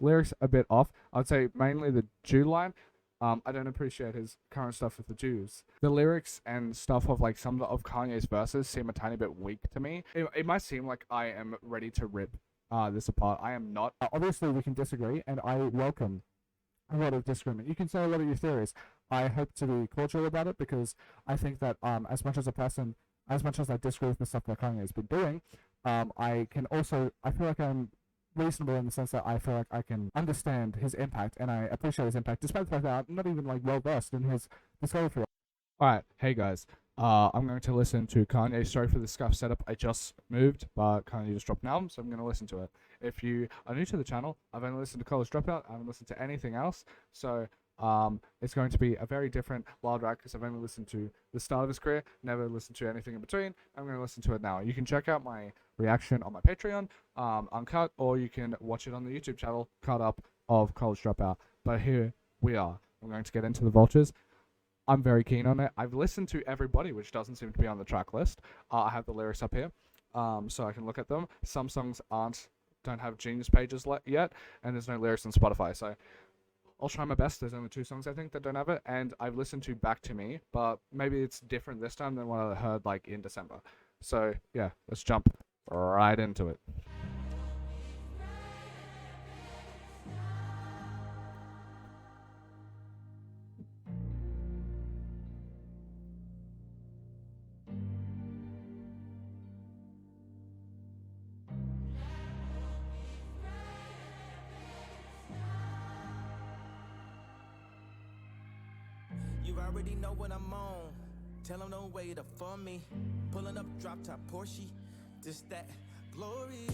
lyrics a bit off. I'd say mainly the Jew line. I don't appreciate his current stuff with the Jews. The lyrics and stuff of like some of Kanye's verses seem a tiny bit weak to me. It might seem like I am ready to rip this apart. I am not. Obviously, we can disagree, and I welcome a lot of disagreement. You can say a lot of your theories. I hope to be cordial about it because I think that as much as a person, as much as I disagree with the stuff that Kanye has been doing, I feel like I'm reasonable in the sense that I feel like I can understand his impact and I appreciate his impact, despite the fact that I'm not even like well versed in his discography. All right, hey guys, I'm going to listen to Kanye. Sorry for the scuff setup. I just moved, but Kanye just dropped an album, so I'm going to listen to it. If you are new to the channel, I've only listened to College Dropout. I haven't listened to anything else, so it's going to be a very different wild ride because I've only listened to the start of his career, never listened to anything in between. I'm going to listen to it now. You can check out my reaction on my Patreon, uncut, or you can watch it on the YouTube channel, cut up of College Dropout. But here we are. I'm going to get into the Vultures. I'm very keen on it. I've listened to Everybody, which doesn't seem to be on the track list. I have the lyrics up here, so I can look at them. Some songs don't have Genius pages yet, and there's no lyrics on Spotify, so I'll try my best. There's only 2 songs I think that don't have it, and I've listened to Back to Me, but maybe it's different this time than what I heard like in December. So yeah, let's jump right into it. You already know what I'm on. Tell them don't wait up for me. Pulling up drop top Porsche. Just that glory.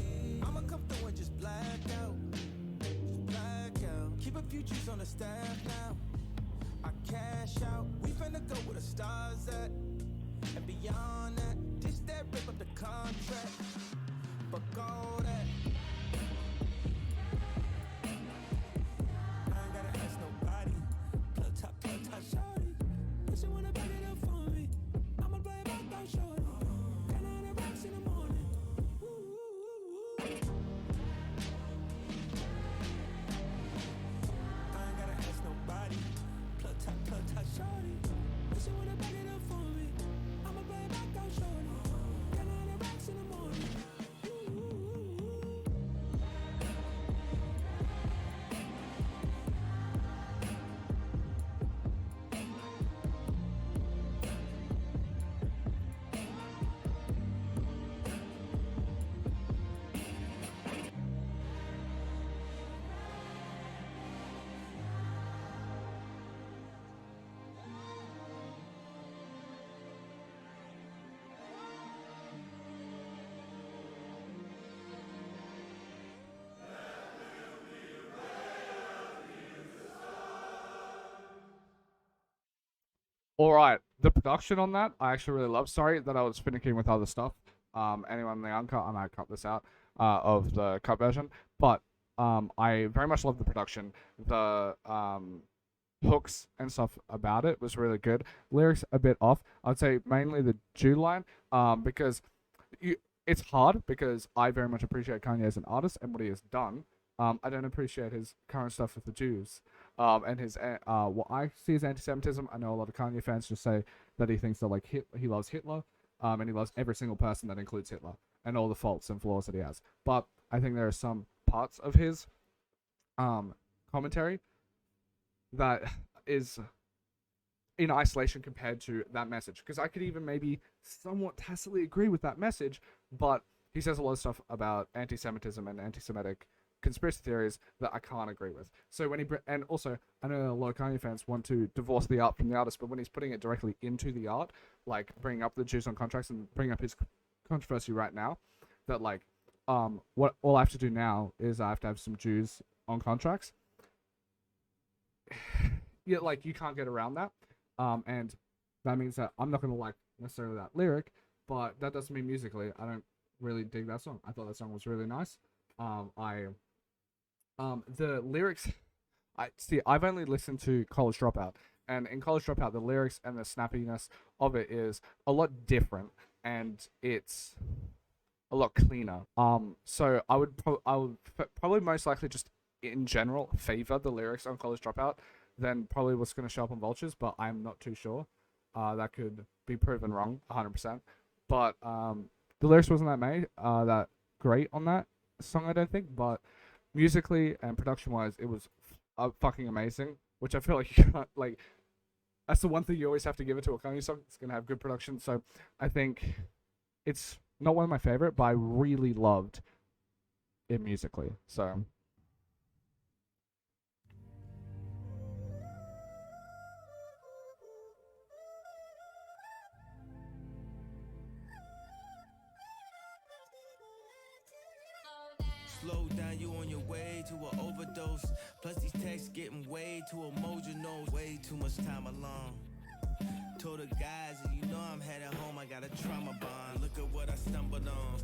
I'ma come through and just black out. Just black out. Keep a few G's on the staff now. I cash out. We finna go where the stars at. And beyond that, this that rip up the contract. But all that. I ain't gotta ask nobody. Plug top, shawty. If you wanna back it up for me, I'ma play it back though, shorty. Got on the rocks in the morning. I ain't gotta ask nobody. Plug top, shawty. If you wanna back it up for me, I'ma play it back though, shorty. Got on the rocks in the morning. All right, the production on that I actually really love. Sorry that I was finicking with other stuff. Anyone in the uncut, I might cut this out of the cut version, but I very much love the production. The hooks and stuff about it was really good. Lyrics a bit off. I'd say mainly the Jew line, because it's hard because I very much appreciate Kanye as an artist and what he has done. I don't appreciate his current stuff with the Jews. And his what I see as anti-Semitism. I know a lot of Kanye fans just say that he thinks that like he loves Hitler, and he loves every single person that includes Hitler and all the faults and flaws that he has. But I think there are some parts of his commentary that is in isolation compared to that message. Because I could even maybe somewhat tacitly agree with that message, but he says a lot of stuff about anti-Semitism and anti-Semitic conspiracy theories that I can't agree with. So when and also I know a lot of Kanye fans want to divorce the art from the artist, but when he's putting it directly into the art, like bringing up the Jews on contracts and bringing up his controversy right now, that like what all I have to do now is I have to have some Jews on contracts. Yeah, like you can't get around that, and that means that I'm not gonna like necessarily that lyric, but that doesn't mean musically I don't really dig that song. I thought that song was really nice. The lyrics, I've only listened to College Dropout, and in College Dropout, the lyrics and the snappiness of it is a lot different, and it's a lot cleaner. So I would probably most likely just in general favor the lyrics on College Dropout than probably what's going to show up on Vultures, but I'm not too sure. That could be proven wrong 100%. But the lyrics wasn't that great on that song, I don't think, but musically and production wise, it was fucking amazing. Which I feel like you can't like. That's the one thing you always have to give it to a Kanye song. It's gonna have good production. So I think it's not one of my favorite, but I really loved it musically. So Slow down, you on your way to an overdose. Plus these texts getting way too emotional. Way too much time alone. Told the guys, and you know I'm headed home. I got a trauma bond. Look at what I stumbled on.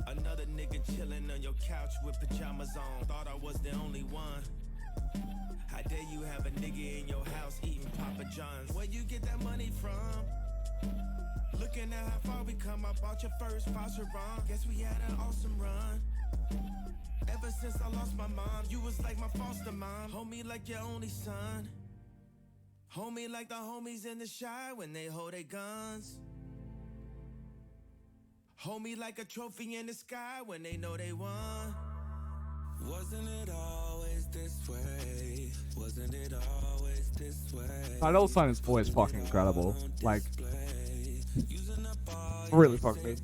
Another nigga chilling on your couch with pajamas on. Thought I was the only one. How dare you have a nigga in your house eating Papa John's? Where you get that money from? Looking at how far we come, I bought your first voucher wrong. Guess we had an awesome run. Ever since I lost my mom, you was like my foster mom. Hold me like your only son. Hold me like the homies in the shy when they hold their guns. Hold me like a trophy in the sky when they know they won. Wasn't it always this way? Wasn't it always this way? Dolla Sign's voice fucking incredible. Like, really fucking good.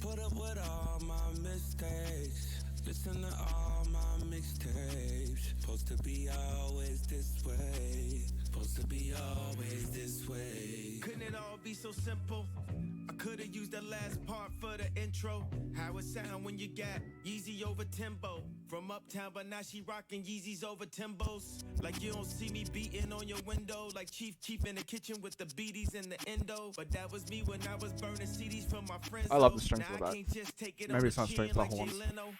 Put up with all my mistakes. Listen to all my mixtapes. Supposed to be always this way. Supposed to be always this way. Couldn't it all be so simple? I could've used the last part for the intro. How it sound when you got Yeezy over Timbo. From uptown, but now she rocking Yeezys over Timbos. Like you don't see me beating on your window. Like Chief in the kitchen with the beaties and the endo. But that was me when I was burning CDs from my friends. I love the strings now of I that. can't just take it Maybe on it's the not strings, chin the like horns. Jay Leno.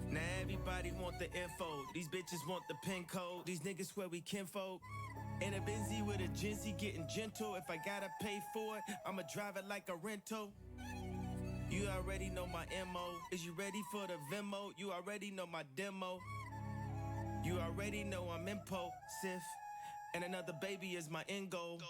Now everybody want the info. These bitches want the pin code. These niggas swear we kinfolk. In a Benzie with a Jinsey getting gentle. If I gotta pay for it, I'ma drive it like a rental. You already know my MO. Is you ready for the Venmo? You already know my demo. You already know I'm impulsive. And another baby is my end goal.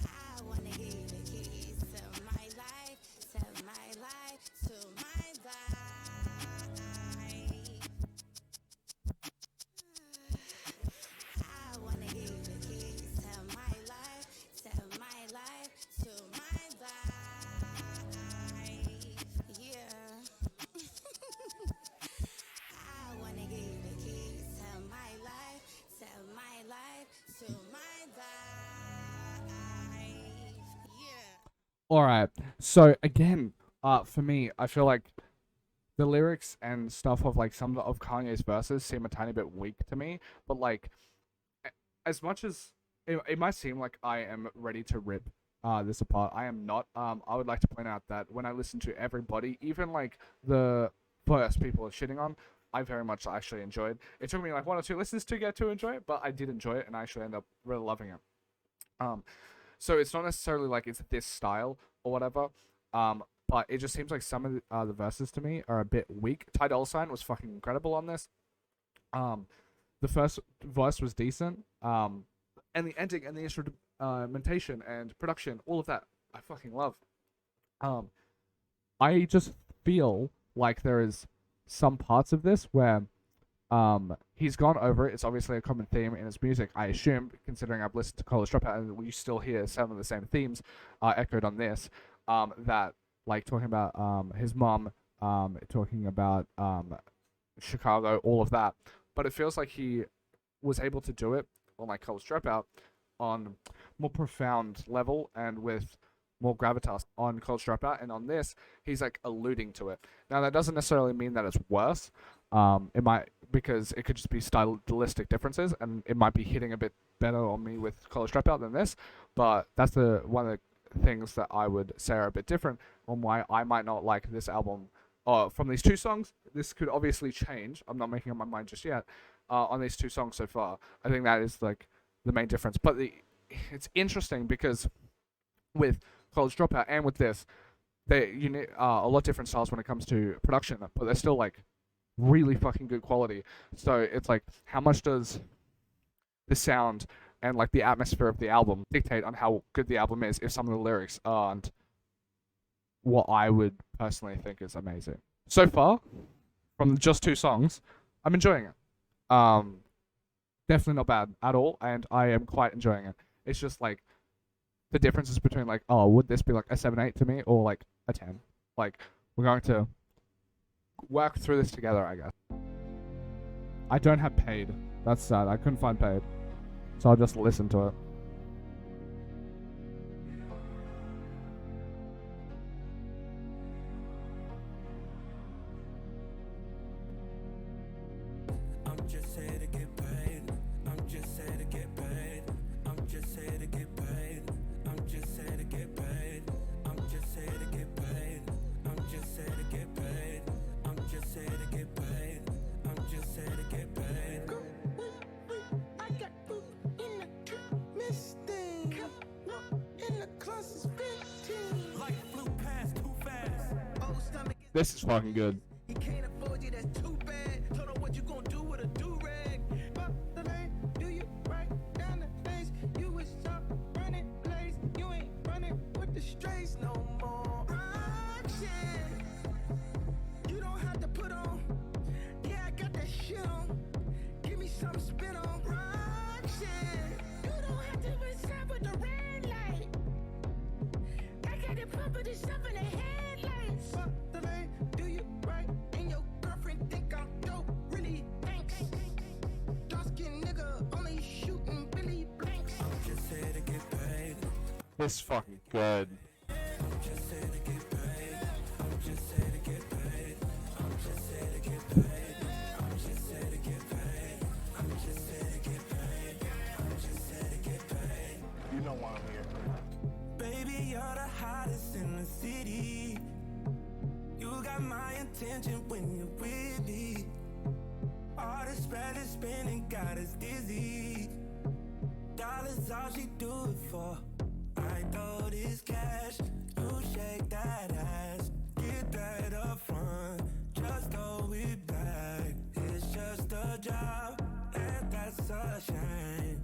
I wanna give the keys to my life, to my life, to my life. I wanna give the keys to my life, to my life, to my life. Yeah. I wanna give the keys to my life, to my life, to my life. Yeah. Alright, so again, for me, I feel like the lyrics and stuff of like some of Kanye's verses seem a tiny bit weak to me, but like, as much as it might seem like I am ready to rip this apart, I am not. I would like to point out that when I listen to everybody, even like the verse people are shitting on, I very much actually enjoyed. It took me like one or two listens to get to enjoy it, but I did enjoy it and I actually end up really loving it. So it's not necessarily like it's this style or whatever. But it just seems like some of the verses to me are a bit weak. Dolla Sign was fucking incredible on this. The first verse was decent. And the ending and the instrumentation and production, all of that, I fucking love. I just feel like there is some parts of this where he's gone over it. It's obviously a common theme in his music, I assume, considering I've listened to College Dropout and we still hear some of the same themes echoed on this. That like talking about his mom, talking about Chicago, all of that. But it feels like he was able to do it on like College Dropout on more profound level and with more gravitas on College Dropout, and on this he's like alluding to it. Now that doesn't necessarily mean that it's worse. It might, because it could just be stylistic differences, and it might be hitting a bit better on me with College Dropout than this. But that's the one of the things that I would say are a bit different on why I might not like this album. From these two songs, this could obviously change. I'm not making up my mind just yet. on these two songs so far. I think that is like the main difference. But it's interesting because with College Dropout and with this, you need a lot of different styles when it comes to production, but they're still like really fucking good quality. So it's like, how much does the sound and like the atmosphere of the album dictate on how good the album is if some of the lyrics aren't what I would personally think is amazing? So far, from just two songs, I'm enjoying it. Definitely not bad at all, and I am quite enjoying it. It's just like the differences between like, oh, would this be like a 7/8 to me or like a 10? Like, we're going to work through this together, I guess. I don't have Paid. That's sad. I couldn't find Paid, so I'll just listen to it. I'm just here to get paid. I'm just here to get paid. I'm just here to get paid. I'm just here to get paid. I'm just here to get paid. I'm just here to get paid. I'm just here to get paid. I'm just here to get paid. I got food in the misting. In the class is 15. Life flew past too fast. Oh, stomach, This is fucking good. he can't afford you, that's too bad. Told her what you gonna do with a do-rag. But the lane, do you right down the face? You was up running place. You ain't running with the strays no more. Action. You don't have to put on. Yeah, I got that shit on. Give me some spin on. Action. You don't have to reserve with the red light. I got the pump of the stuff in the headlights. But the lane, do you right? And your girlfriend think I'm dope. Really? Thanks. Dark-skinned nigga only shooting Billy Blanks. I'm just here to get paid. This is fucking good. I'm just here to get paid. I'm just here to get paid. I'm just here to get paid. I'm just here to get paid. I'm just here to get paid. I'm just here to get paid. You know why I'm here. Baby, you're the hottest in the city. You got my attention when you're with me. All this bread is spinning got us dizzy. Dollars all she do it for. I throw this cash, you shake that ass. Get that up front, just throw it back. It's just a job, and that's a shame.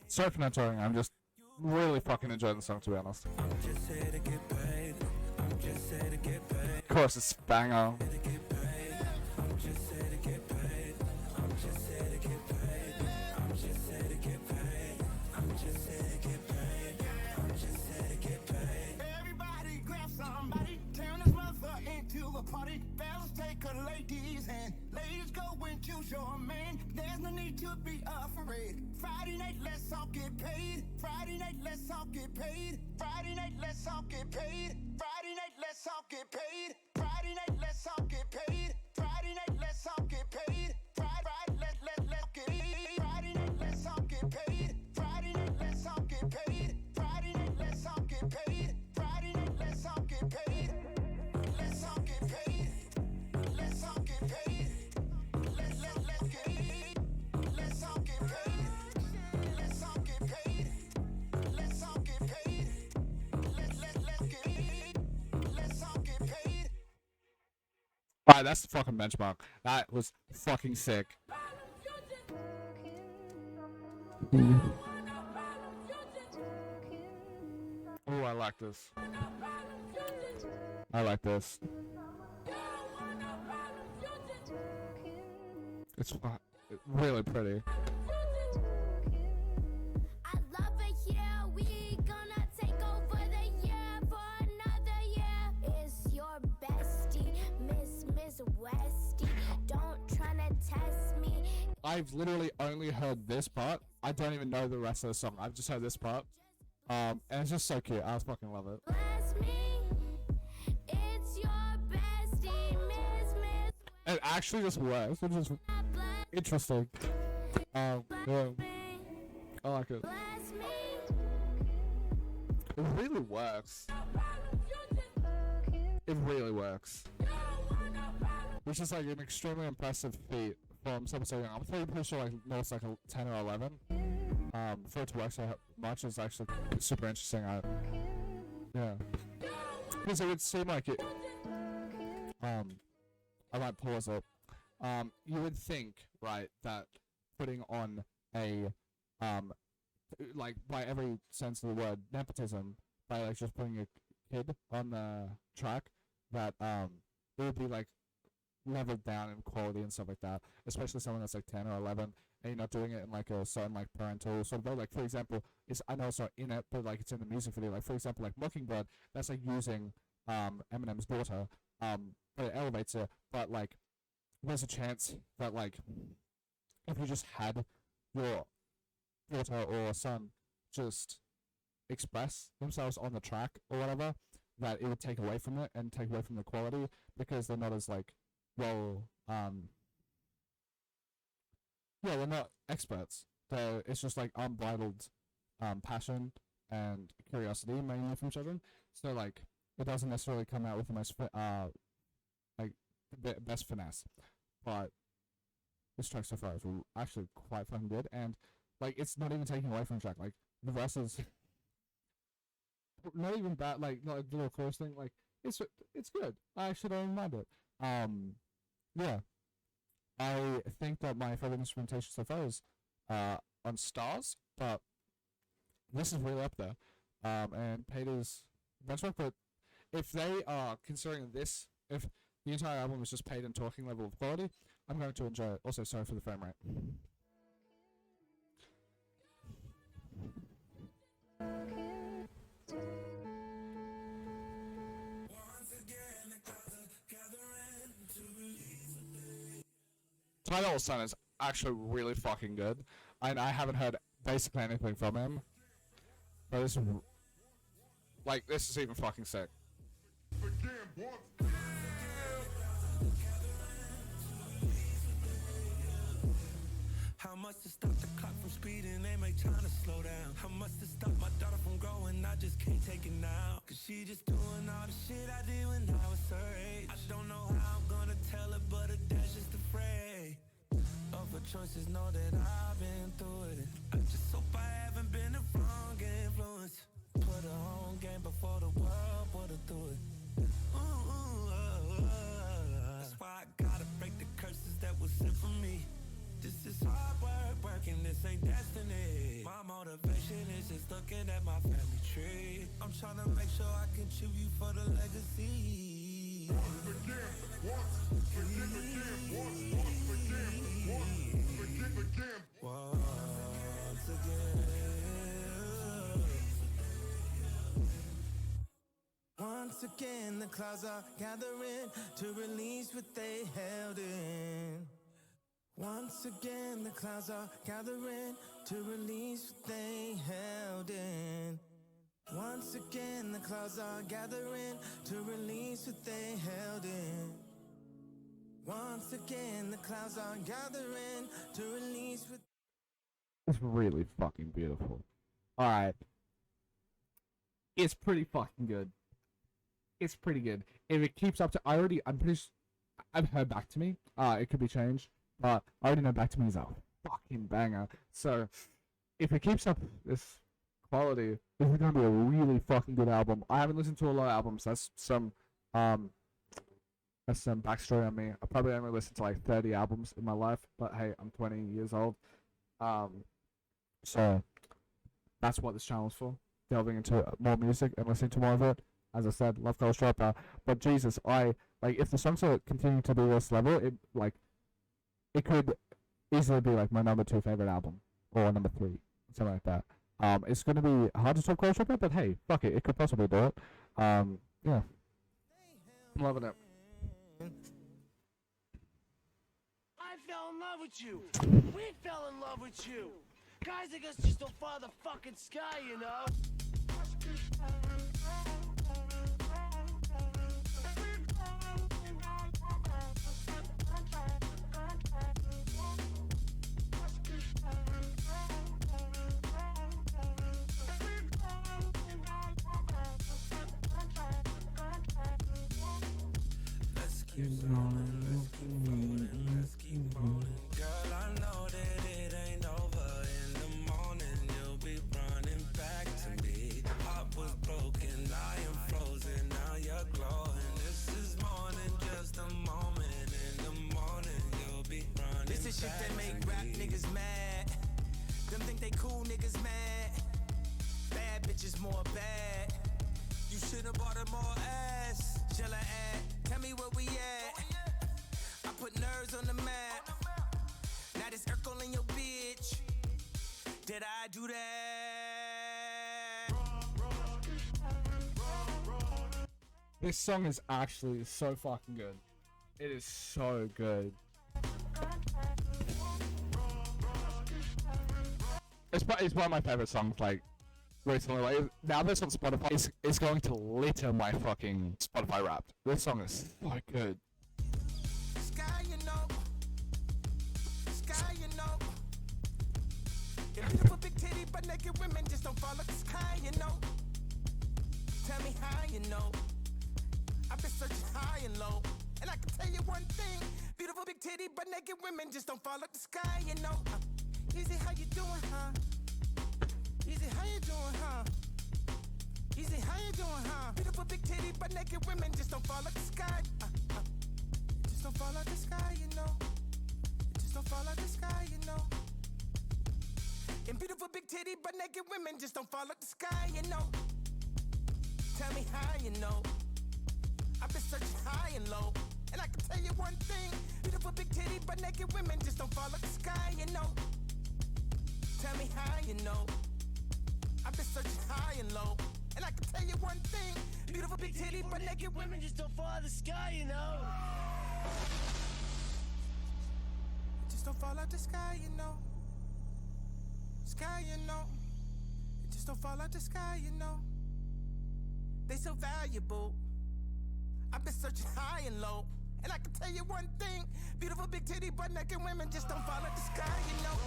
Sorry for not talking. I'm just really fucking enjoying the song, to be honest. I'm just here to get paid. I'm just here to get paid. Of course, it's banger. To get paid. I'm just here to get paid. I'm just here to get paid. I'm just here to get paid. I'm just here to get paid. I'm just here to get paid. Everybody grab somebody, turn this mother into a party. Fellas take a lady's hand, ladies go and choose your man. There's no need to be afraid. Friday night, let's all get paid. Friday night, let's all get paid. Friday night, let's all get paid. Friday night, let's all get paid. Friday night, let's all get paid. Friday night, let's all get paid. Friday, let's get paid. Friday night, let's all get paid. Friday night, let's all get paid. Friday night, let's all get paid. Friday night, let's all get paid. Let's all get paid. Let's all get paid. Let's get paid. Let's all get paid. Let's all get paid. Let's all get paid. Let's get paid. Let's all get paid. Alright, that's the fucking benchmark. That was fucking sick. Oh, I like this. I like this. It's really pretty. I love it here. We gonna take over the year for another year. It's your bestie, Miss Westie. Don't tryna test me. I've literally only heard this part. I don't even know the rest of the song. I've just heard this part. And it's just so cute. I fucking love it. Bless me. It's your bestie, Miss. It actually just works, which is Bless interesting. Yeah, me. I like it. Bless me. It really works. It really works. Which is like an extremely impressive feat from Super So Young. I'm pretty sure like no, it's like a 10 or 11. For it to work so much is actually super interesting. Yeah, because it would seem like it. I might pause it. You would think, right, that putting on a like by every sense of the word nepotism, by like just putting a kid on the track, that it would be like leveled down in quality and stuff like that, especially someone that's like 10 or 11 and you're not doing it in like a certain like parental sort of way. Like for example, I know it's not in it, but like it's in the music video. Like for example, like Mockingbird, that's like using Eminem's daughter, but it elevates it. But like there's a chance that like if you just had your daughter or son just express themselves on the track or whatever, that it would take away from it and take away from the quality, because they're not as like well they're not experts. It's just like unbridled passion and curiosity mainly from children, so like it doesn't necessarily come out with the most like the best finesse. But this track so far is actually quite fucking good, and like it's not even taking away from the track. Like the verses not even bad, like not a little chorus thing, like it's good. I actually don't mind it. Yeah, I think that my favorite instrumentation so far is on Stars, but this is really up there. And Peter's benchmark. But if they are considering this, if the entire album is just paid and talking level of quality, I'm going to enjoy it. Also, sorry for the frame rate. Tidal Sun is actually really fucking good, and I haven't heard basically anything from him. But this is like, this is even fucking sick. How much to stop the clock from speeding, they make trying to slow down. How much to stop my daughter from growing, I just can't take it now. Cause she just doing all the shit I did when I was her age. I don't know how I'm gonna tell her, but her dad's just afraid of her choices, know that I've been through it. I just hope I haven't been the wrong influence. Put her on game before the world put her through it. That's why I gotta break the curses that was sent for me. This is hard work, working, this ain't destiny. My motivation is just looking at my family tree. I'm trying to make sure I contribute for the legacy. Once again, once again, the clouds are gathering to release what they held in. Once again, the clouds are gathering to release what they held in. Once again, the clouds are gathering to release what they held in. Once again, the clouds are gathering to release what... It's really fucking beautiful. Alright. It's pretty fucking good. It's pretty good. If it keeps up to... I'm pretty... I've heard Back to Me. It could be changed. But I already know Back to Me is a fucking banger. So, if it keeps up this quality, this is going to be a really fucking good album. I haven't listened to a lot of albums. That's some backstory on me. I probably only listened to like 30 albums in my life. But hey, I'm 20 years old. So, that's what this channel is for. Delving into more music and listening to more of it. As I said, love College Dropout. But Jesus, if the songs are continuing to be this level, it could easily be like my number 2 favorite album, or number 3, something like that. It's going to be hard to talk College Dropout, but hey, fuck it could possibly do it. Yeah, I'm loving it. I fell in love with you. We fell in love with you. Guys like us just don't follow the fucking sky, you know. Let's keep rolling, let's keep rolling, let's keep rolling. shit that make rap niggas mad. Them think they cool niggas mad. Bad bitches more bad. You should've bought her more ass. Shall I add? Tell me where we at. I put nerves on the map. Now this Urkel in your bitch. Did I do that? This song is actually so fucking good. It is so good. It's one of my favorite songs, like, recently. Like, now this on Spotify, it's going to litter my fucking Spotify Wrapped. This song is so good. Sky, you know. Sky, you know. If beautiful big titty but naked women just don't follow the sky, you know. Tell me how you know. I've been searching high and low, and I can tell you one thing: beautiful big titty but naked women just don't fall out the sky, you know. Easy, how you doing, huh? Easy, how you doing, huh? Easy, how you doing, huh? Beautiful big titty but naked women just don't fall out the sky. Just don't fall out the sky, you know. Just don't fall out the sky, you know. And beautiful big titty but naked women just don't fall out the sky, you know. Tell me how you know. I've been searching high and low, and I can tell you one thing: beautiful big titty but naked women just don't fall out the sky, you know. Tell me how you know. I've been searching high and low, and I can tell you one thing: beautiful big titty but naked women just don't fall out of the sky, you know. Just don't fall out the sky, you know. Sky, you know. Just don't fall out the sky, you know. They so valuable. I've been searching high and low, and I can tell you one thing: beautiful big titty but naked women just don't fall out the sky, you know.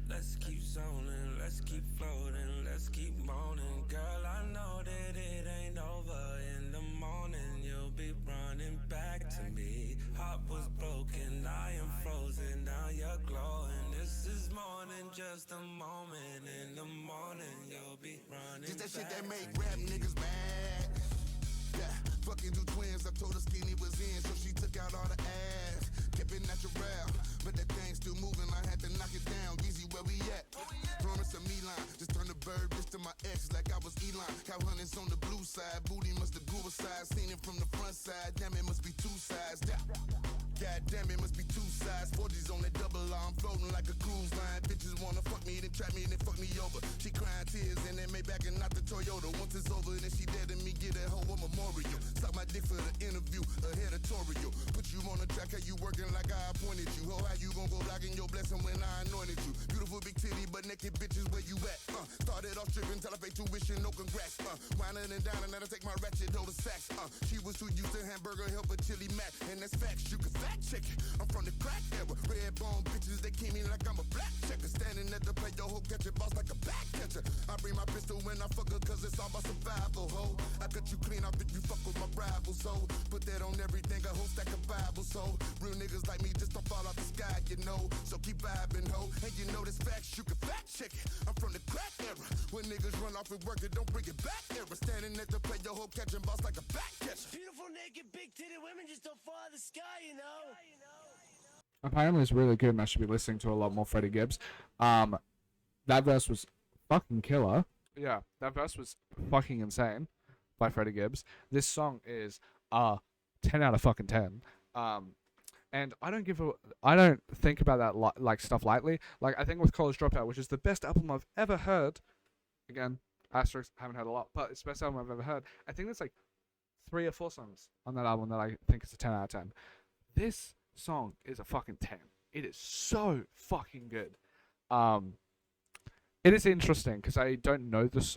Let's keep zoning, let's keep floating, let's keep moaning. Girl, I know that it ain't over. In the morning, you'll be running back to me. Heart was broken, I am frozen, now you're glowing. This is more than just a moment. In the morning, you'll be running Just that shit back that make to rap me. niggas mad. Yeah, fucking two twins, I told her skinny was in, so she took out all the ass. Kept it natural, but that thing still moving, I had to knock it down. Easy, where we at? Promise a me line, just turn the bird bitch to my ex like I was Elon. Cow hunters on the blue side, booty must have grew aside. Seen it from the front side, damn it must be two sides. Yeah. God damn it must be two sides. 40s on that double R, I'm floating like a cruise line. Bitches wanna fuck me, then trap me, then fuck me over. She crying tears and then Maybach and not the Toyota. Once it's over, then she dead and me get that hoe a memorial. Suck my dick for the interview, a editorial. Put you on the track, how you working like I appointed you. Oh, how you gon' go blocking your blessing when I anointed you? Beautiful big titty, but naked bitches, where you at? Started off stripping till I paid tuition, no congrats. Whining and dining, now I take my ratchet over sacks. She was too used to hamburger, help a chili mac, and that's facts. You can fact check it. I'm from the crack era. Red bone bitches, they keep me like I'm a black checker. Standing at the plate, yo, ho, catch a boss like a back catcher. I bring my pistol when I fuck her, cause it's all about survival, ho. I cut you clean off if you fuck with my rivals, so put that on everything, a whole stack of Bible, so real niggas like me just don't fall out the sky, you know. So keep vibing, ho. And you know this facts, you can fact check it. I'm from the crack era. When niggas run off and work it, don't bring it back era. Standing at the plate, yo, ho, catching boss like a back catcher. Beautiful naked big titty women just don't fall out of the sky, you know. Apparently it's really good and I should be listening to a lot more Freddie Gibbs. That verse was fucking killer. Yeah, that verse was fucking insane by Freddie Gibbs. This song is 10 out of fucking 10. And I don't think about that like stuff lightly. Like, I think with College Dropout, which is the best album I've ever heard. Again, asterisk, haven't heard a lot, but it's the best album I've ever heard. I think there's like 3 or 4 songs on that album that I think is a 10 out of 10. This song is a fucking 10. It is so fucking good. It is interesting because I don't know this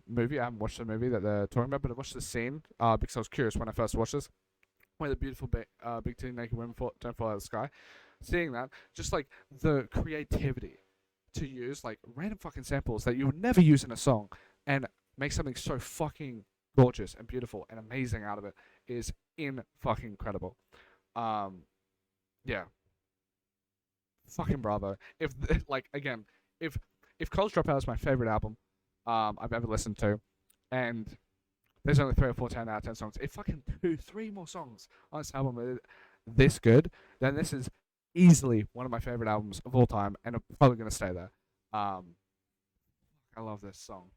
movie. I haven't watched the movie that they're talking about, but I watched the scene because I was curious when I first watched this, where the beautiful big titty naked women don't fall out of the sky. Seeing that, just like the creativity to use like random fucking samples that you would never use in a song and make something so fucking gorgeous and beautiful and amazing out of it is in fucking incredible. Yeah, fucking bravo. If like again, if College Dropout is my favorite album I've ever listened to, and there's only 3 or 4 10 out of 10 songs, if fucking 3 more songs on this album are this good, then this is easily one of my favorite albums of all time, and I'm probably gonna stay there. I love this song.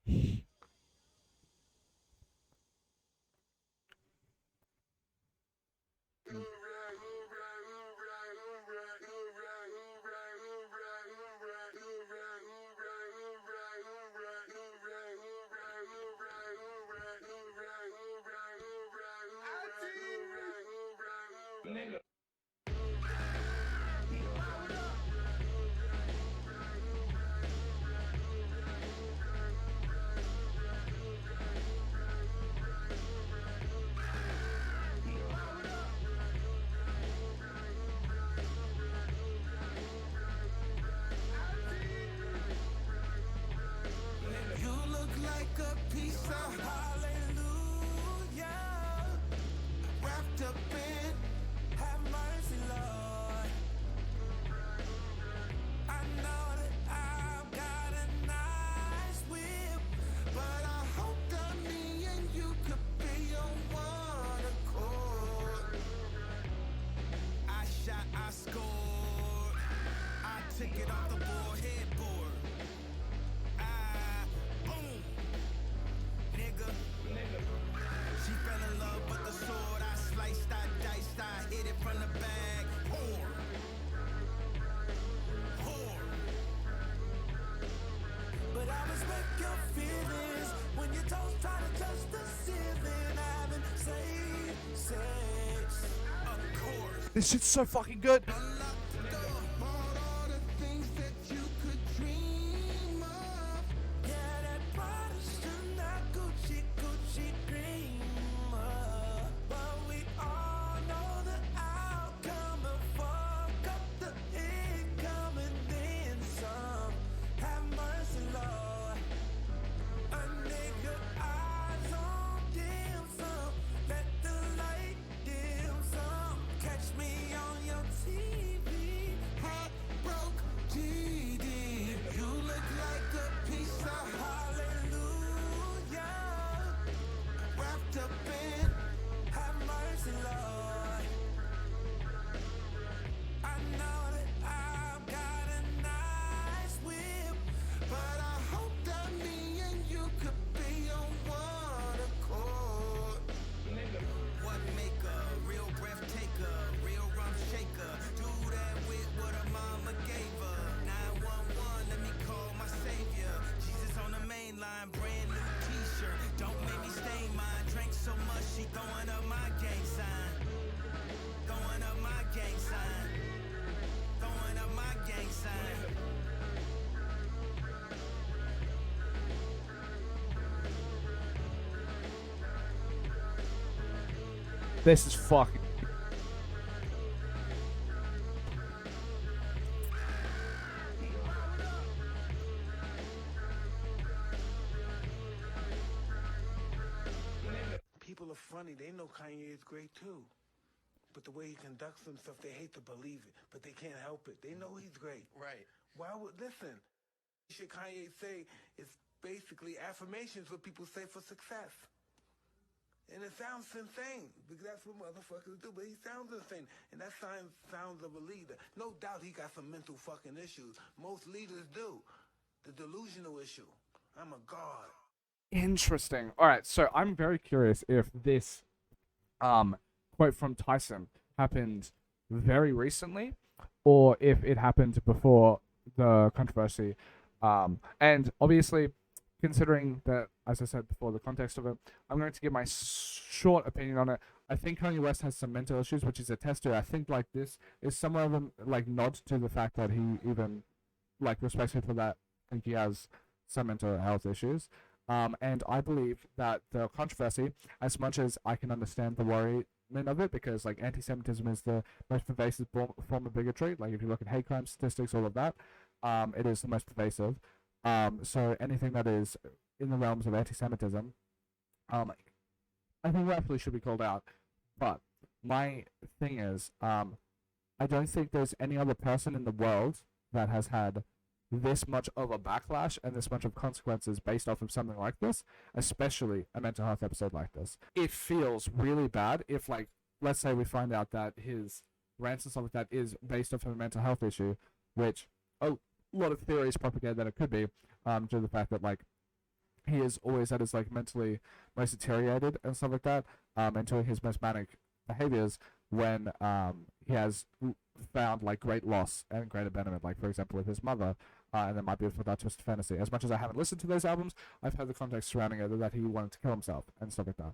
You look like a piece of hallelujah, wrapped up in, have mercy, Lord. I know that I've got a nice whip, but I hope that me and you could be on one accord. I shot, I scored, I took it off the board, headboard. Boom, nigga. She fell in love with the sword. I sliced, I diced, I hit it from the bag. Whore. But I respect your feelings when your toes try to touch the ceiling. Having safe sex, of course. This shit's so fucking good. Unlock the door, bought all the things that you could dream of. Yeah, that Protestant, that Gucci, Gucci dreamer. But we all know the outcome and fuck up the income and then some. Have mercy, Lord. A nigga eyes on dim sum. Let the light dim some. Catch me on your TV. Heartbroke GD. You look like a piece of hallelujah, wrapped up in, have mercy, Lord. I know that I've got a nice whip, but I hope that me and you could be on one accord. What make a real breath taker, real rum shaker? Do that with what her mama gave her. 911, let me call my savior. Jesus on the main line, brand new t-shirt. Don't make me stain mine. Drank so much, she throwing up my gang sign. Throwing up my gang sign. Throwing up my gang sign. This is fucking. People are funny. They know Kanye is great too. But the way he conducts himself, they hate to believe it. But they can't help it. They know he's great. Right. Why would, listen, shit Kanye say is basically affirmations what people say for success. And it sounds insane, because that's what motherfuckers do, but he sounds insane. And that sounds of a leader. No doubt he got some mental fucking issues. Most leaders do. The delusional issue. I'm a god. Interesting. All right, so I'm very curious if this quote from Tyson happened very recently, or if it happened before the controversy. And obviously, considering that, as I said before, the context of it, I'm going to give my short opinion on it. I think Kanye West has some mental issues, which is a test to. I think like this is somewhere of a like nod to the fact that he even like respects him for that. I think he has some mental health issues. And I believe that the controversy, as much as I can understand the worry of it, because like anti-Semitism is the most pervasive form of bigotry. Like if you look at hate crime statistics, all of that, it is the most pervasive. So anything that is in the realms of anti-Semitism, I think rightfully should be called out. But my thing is, I don't think there's any other person in the world that has had this much of a backlash and this much of consequences based off of something like this, especially a mental health episode like this. It feels really bad if, like, let's say we find out that his rants and stuff like that is based off of a mental health issue, which a lot of theories propagate that it could be, due to the fact that, like, he is always at his, like, mentally most deteriorated and stuff like that, and to his most manic behaviors when he has found, like, great loss and great abandonment, like, for example, with his mother, and then My Beautiful Dark Twisted Fantasy. As much as I haven't listened to those albums, I've heard the context surrounding it that he wanted to kill himself and stuff like that.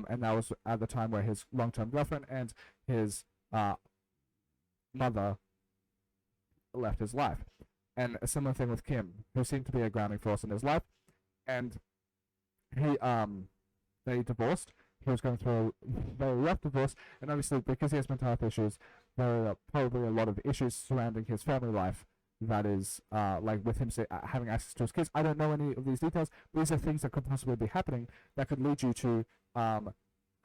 And that was at the time where his long-term girlfriend and his mother left his life. And a similar thing with Kim, who seemed to be a grounding force in his life. And they divorced. He was going through a very rough divorce, and obviously because he has mental health issues, there are probably a lot of issues surrounding his family life. That is, like, with him having access to his kids. I don't know any of these details, but these are things that could possibly be happening that could lead you to have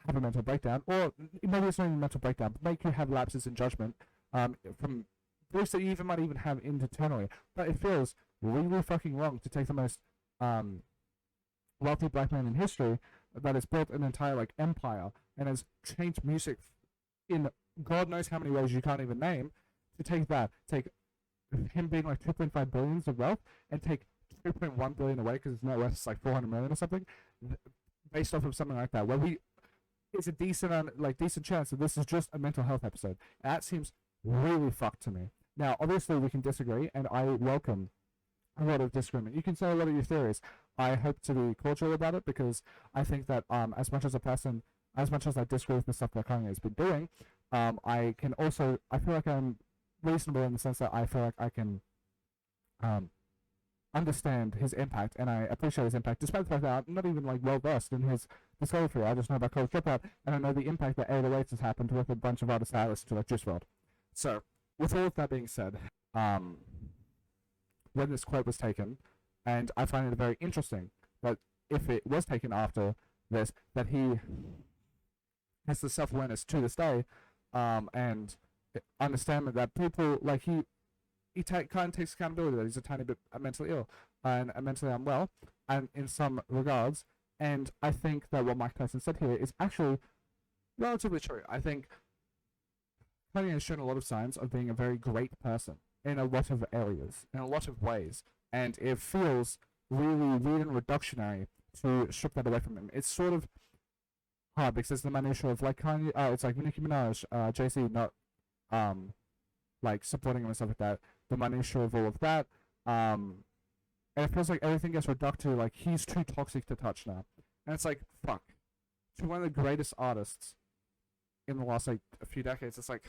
a mental breakdown, or maybe it's not even a mental breakdown, but make you have lapses in judgment from beliefs that you might even have internally. But it feels really fucking wrong to take the most wealthy black man in history that has built an entire, like, empire and has changed music in God knows how many ways you can't even name, to take him being like 2.5 billion of wealth and take 2.1 billion away because his net worth is like 400 million or something, based off of something like that, where it's a decent chance that this is just a mental health episode. That seems really fucked to me. Now, obviously, we can disagree, and I welcome a lot of disagreement. You can say a lot of your theories. I hope to be cordial about it, because I think that as much as I disagree with the stuff that Kanye has been doing, I feel like I'm reasonable in the sense that I feel like I can understand his impact, and I appreciate his impact, despite the fact that I'm not even, like, well versed in his discography. I just know about College Dropout, and I know the impact that 808s has happened with a bunch of artists I listen to, like Juice WRLD. So, with all of that being said, when this quote was taken, and I find it very interesting that if it was taken after this, that he has the self-awareness to this day, and understand that people, like, he kind of takes accountability that he's a tiny bit mentally ill and mentally unwell, and in some regards, and I think that what Mike Tyson said here is actually relatively true. I think Kanye has shown a lot of signs of being a very great person in a lot of areas, in a lot of ways, and it feels really weird and reductionary to strip that away from him. It's sort of hard because there's the minutiae of, like, Kanye, it's like Nicki Minaj, Jay-Z not like supporting him and stuff like that, the minutiae of all of that, and it feels like everything gets reduced to, like, he's too toxic to touch now, and it's like, fuck, to one of the greatest artists in the last, like, a few decades, it's like,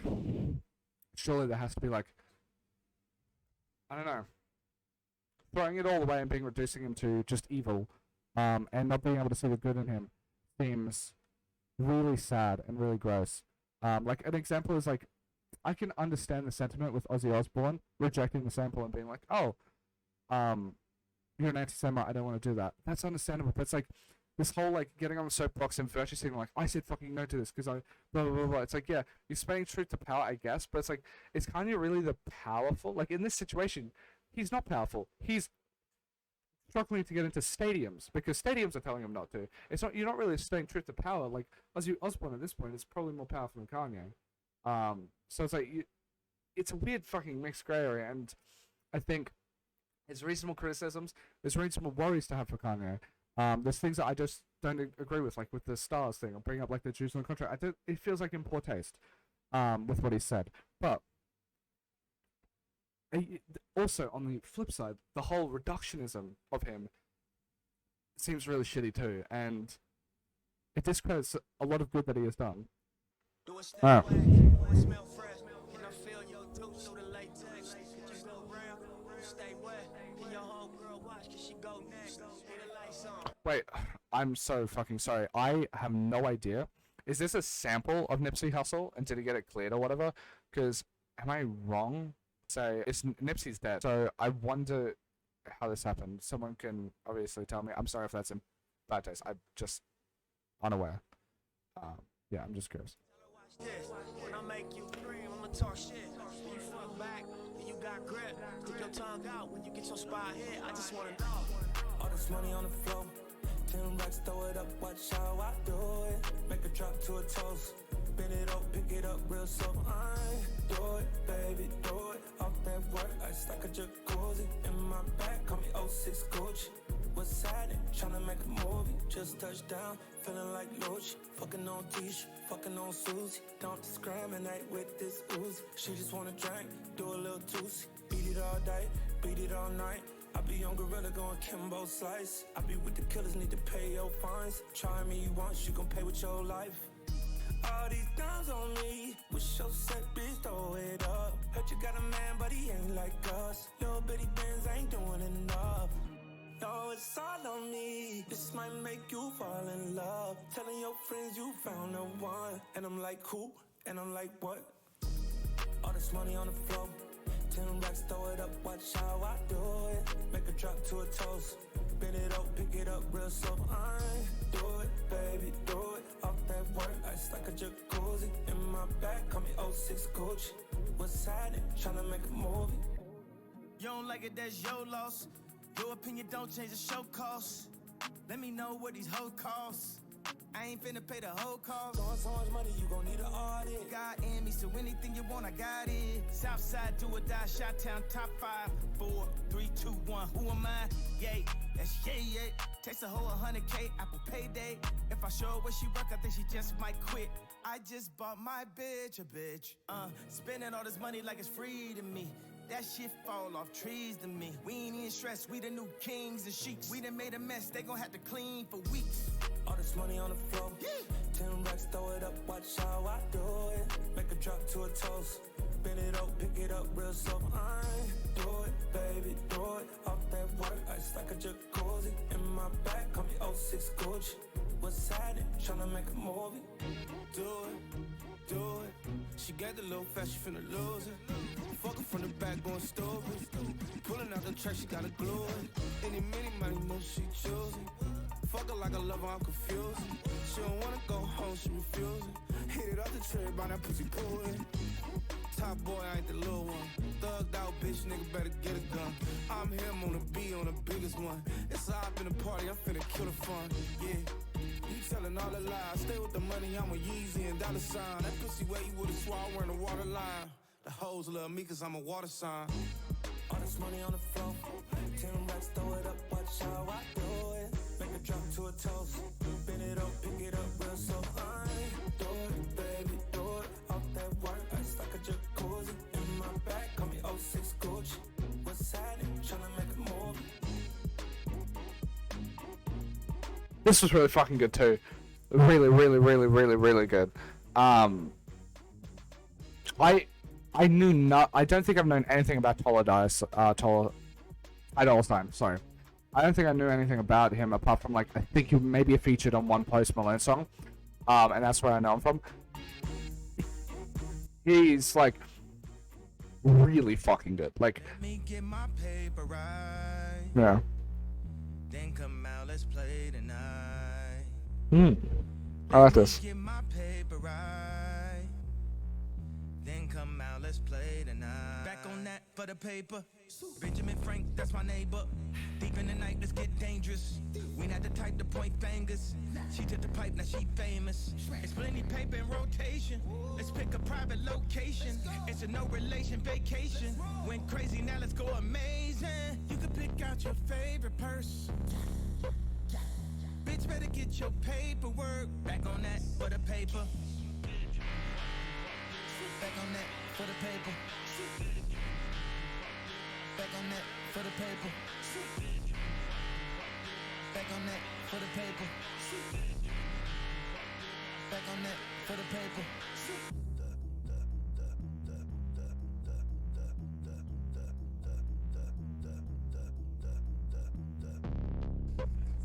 surely there has to be, like, I don't know, throwing it all away and reducing him to just evil, and not being able to see the good in him seems really sad and really gross. Like, an example is, like, I can understand the sentiment with Ozzy Osbourne rejecting the sample and being like, oh, you're an anti-Semite, I don't want to do that. That's understandable, but it's like, this whole, like, getting on the soapbox and virtue signaling, like, I said fucking no to this because I blah, blah, blah, blah. It's like, yeah, you're spending truth to power, I guess, but it's like, is Kanye really the powerful? Like, in this situation, he's not powerful. He's struggling to get into stadiums because stadiums are telling him not to. It's not, you're not really staying truth to power. Like, Ozzy Osbourne at this point is probably more powerful than Kanye. So it's like, it's a weird fucking mixed gray area, and I think there's reasonable criticisms, there's reasonable worries to have for Kanye. There's things that I just don't agree with, like with the stars thing, or bring up, like, the Jews on the contract. It feels like in poor taste, with what he said. But also, on the flip side, the whole reductionism of him seems really shitty too, and it discredits a lot of good that he has done. Oh. Wait, I'm so fucking sorry. I have no idea. Is this a sample of Nipsey Hussle, and did he get it cleared or whatever? Because, am I wrong? Say, it's Nipsey's dead. So I wonder how this happened. Someone can obviously tell me. I'm sorry if that's in bad taste. I'm just unaware. Yeah, I'm just curious. this. When I make you scream, I'ma talk shit. When you fuck back, and you got grip. Stick your tongue out when you get your spot hit. I just wanna know. All this money on the floor, 10 racks, throw it up, watch how I do it. Make a drop to a toast, bend it up, pick it up real slow. I do it, baby, do it. Off that work, ice like a jacuzzi. In my back, call me 06 Gucci. What's happening? Tryna make a movie, just touched down, feeling like Lucci. Fucking on Tisha, fucking on Susie. Don't discriminate with this Uzi. She just wanna drink, do a little juicy. Beat it all day, beat it all night. I be on Gorilla going Kimbo Slice. I be with the killers, need to pay your fines. Try me once, you gon' pay with your life. All these dimes on me, wish your set bitch throw it up. Heard you got a man, but he ain't like us. Little bitty Benz ain't doing enough. No, it's all on me. This might make you fall in love. Telling your friends you found the one. And I'm like, who? And I'm like, what? All this money on the floor, 10 racks, throw it up, watch how I do it. Make a drop to a toast, bend it up, pick it up real slow. I do it, baby, do it. Off that work, ice like a jacuzzi. In my back, call me 06 Gucci. What's happening? Tryna make a movie. You don't like it, that's your loss. Your opinion don't change the show costs. Let me know what these hoes cost. I ain't finna pay the whole cost. Throwing so much money, you gon' need an audit. God in me, so anything you want, I got it. Southside, do or die, Shot-Town, top 5, 4, 3, 2, 1. Who am I? Yay, that's yay. Takes a whole 100K, Apple Payday. If I show her where she work, I think she just might quit. I just bought my bitch a bitch. Spending all this money like it's free to me. That shit fall off trees to me. We ain't even stressed, we the new kings and sheiks. We done made a mess, they gon' have to clean for weeks. All this money on the floor, 10 racks, throw it up, watch how I do it. Make a drop to a toast, bend it up, pick it up real slow. I do it, baby, do it. Off that work, ice like a jacuzzi. In my back, call me 06 Gucci. What's happening? Tryna make a movie. Do it. She got the little fast, she finna lose it. Fuck her from the back, going stupid. Pulling out the track, she gotta glue it. Any money, know she choosing. Fuck her like I love her, I'm confused. She don't wanna go home, she refusing. Hit it off the tray, by that pussy pulling. Top boy, I ain't the little one. Thugged out, bitch, nigga better get a gun. I'm him on the B, on the biggest one. It's a hop in the party, I'm finna kill the fun, yeah. You telling all the lies, stay with the money, I'm a Yeezy and dollar sign. That pussy where you would've swore I wearing a water line. The hoes love me cause I'm a water sign. All this money on the floor, 10 racks, throw it up, watch how I do it. Make a drop to a toast, bend it up, pick it up real slow. I do it, baby, do it. Off that work, ice like a jacuzzi. In my back, call me 06 Gucci. What's happening? Tryna make a movie. This was really fucking good too. Really good. I knew not. I don't think I've known anything about Dolla Sign. Sorry, I don't think I knew anything about him apart from like I think he maybe featured on one Post Malone song, and that's where I know him from. He's like really fucking good. Like, Let me get my paper right. yeah. Then come out, let's play tonight. I like this. Get my paper right. Then come out, let's play tonight. Back on that for the paper. Benjamin Frank, that's my neighbor. Deep in the night, let's get dangerous. We not the type to point fingers. She took the pipe, now she famous. It's plenty paper in rotation. Let's pick a private location. It's a no relation vacation. Went crazy, now let's go amazing. You can pick out your favorite purse. Bitch, better get your paperwork. Back on that for the paper. Back on that for the paper. Back on that for the paper. Back on that for the paper. Back on that for the paper.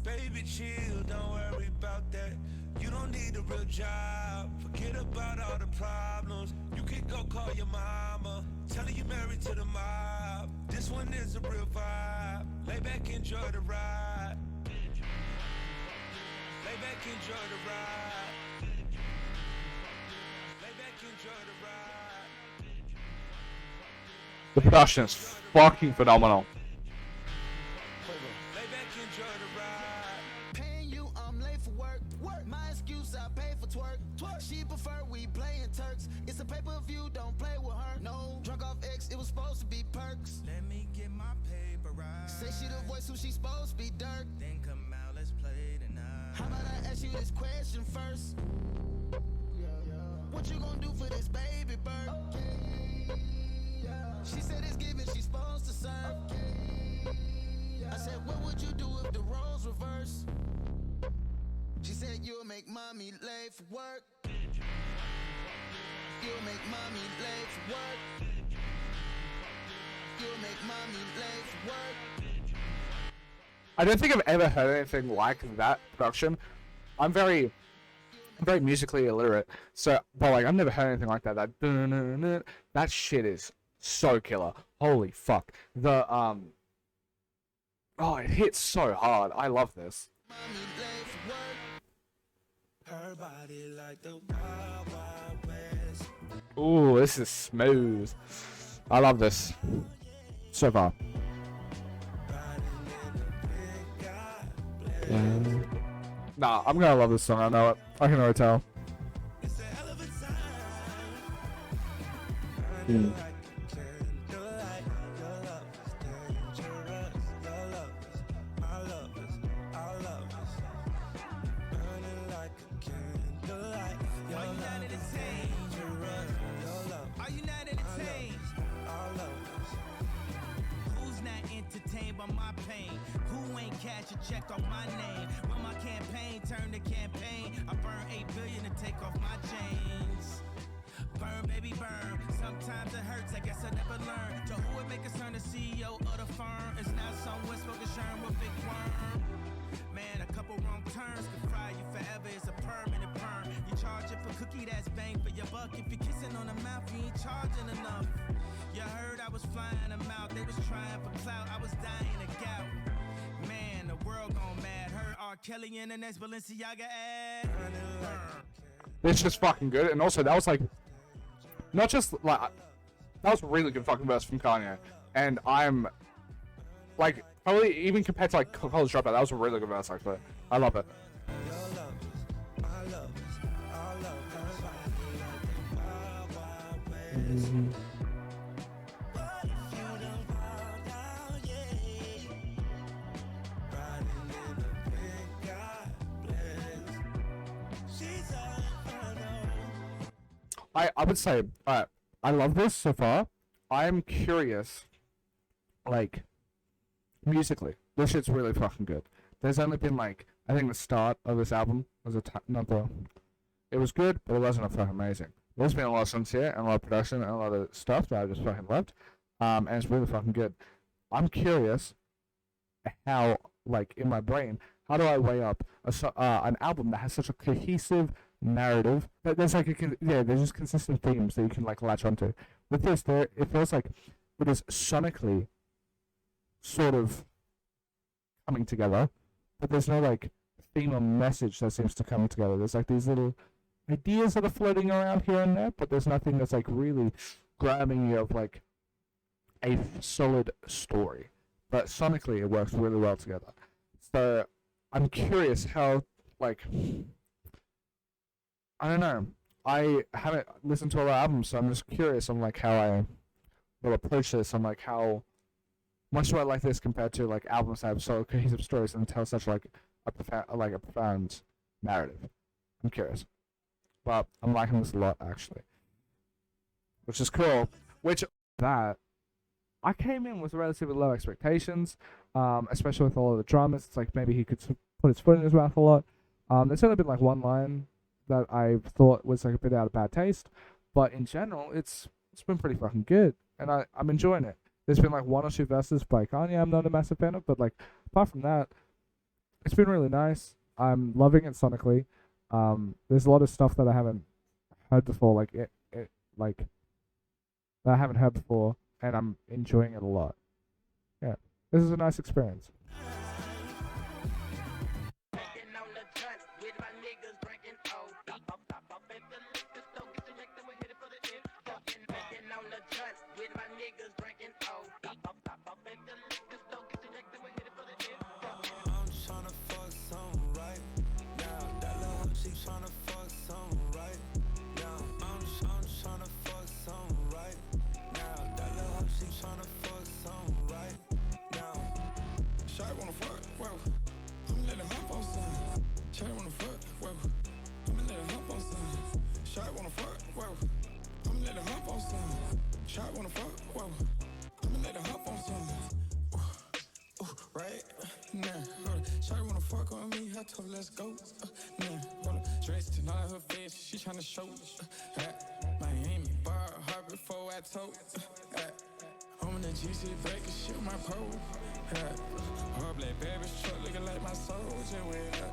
Baby, chill, don't worry about that. You don't need a real job. Forget about all the problems. You can go call your mama. Tell her you married to the mob. This one is a real vibe. Lay back, enjoy the ride. Lay back, enjoy the ride. Lay back, The production is fucking phenomenal. Paying you, I'm late for work. My excuse, I pay for twerk. She prefer we playing Turks. It's a pay-per-view, don't play with her. No, drunk off X, it was supposed to be perks. Let me get my paper right. Say she the voice who she supposed to be Dirk. Then come out, let's play tonight. How about I ask you this question first? What you gonna do for this baby bird? She said it's given, she's supposed to serve. I said, what would you do if the roles reverse? She said, you'll make mommy late for work. You'll make mommy late for work. You'll make mommy late for work. I don't think I've ever heard anything like that production. I'm very musically illiterate, so but like I've never heard anything like that. That shit is so killer. Holy fuck. The oh, it hits so hard. I love this. Mommy late for work. Her body like the Wild Wild West. Ooh, this is smooth. I love this so far. Nah, I'm gonna love this song. I know it. I can already tell. It's a hell of a time. Mm. Like a candlelight. Your love is dangerous. Your love is my love is our love is burning like a candlelight. Your Are you not love is entertained? dangerous. Your love Are you not entertained? our love Who's not entertained by my pain? Who ain't cash a check off my name? When my campaign turned to campaign, I burn 8 billion to take off my chains. Burn, baby, burn. Sometimes it hurts, I guess I never learned. To who would make us turn the CEO of the firm? It's now somewhere smoking sherm with big worm. Man, a couple wrong turns could fry you forever. It's a permanent perm. You charge it for cookie, that's bang for your buck. If you're kissing on the mouth, you ain't charging enough. You heard I was flying them out. They was trying for clout. I was dying of gout. Man, the world gone mad. Heard R. Kelly in the next Balenciaga ad. It's just fucking good, and also that was like, not just like, that was a really good fucking verse from Kanye, and I'm like probably even compared to like College Dropout, that was a really good verse actually. I love it. I would say, I love this so far. I'm curious, like, musically, this shit's really fucking good. There's only been like, I think the start of this album was it was good, but it wasn't fucking amazing. There's been a lot of songs here, and a lot of production, and a lot of stuff that I just fucking loved, and it's really fucking good. I'm curious how, like, in my brain, how do I weigh up an album that has such a cohesive narrative? There's like there's just consistent themes that you can like latch onto. With this, it feels like it is sonically sort of coming together, but there's no like theme or message that seems to come together. There's like these little ideas that are floating around here and there, but there's nothing that's like really grabbing you of like a solid story. But sonically, it works really well together. So I'm curious how, like, I don't know. I haven't listened to a lot of albums, so I'm just curious on like how I will approach this. On like how much do I like this compared to like albums that have so cohesive stories and tell such like a profound narrative. I'm curious, but I'm liking this a lot actually, which is cool. Which that I came in with relatively low expectations, especially with all of the dramas. It's like maybe he could put his foot in his mouth a lot. There's only been like one line that I thought was like a bit out of bad taste, but in general, it's been pretty fucking good, and I'm enjoying it. There's been like one or two verses by Kanye I'm not a massive fan of, but like apart from that, it's been really nice. I'm loving it sonically. There's a lot of stuff that I haven't heard before, like it like that I haven't heard before, and I'm enjoying it a lot. Yeah, this is a nice experience. Shot wanna fuck, whoa. I'ma let her hop on some. Right now, hold up. Shawty wanna fuck on me, I told her let's go. Now, hold up. Dressed in all her face, she tryna show. Miami bar hard before I told. I'm in the GC breaking shit on my pole. All black baby's truck looking like my soldier with her.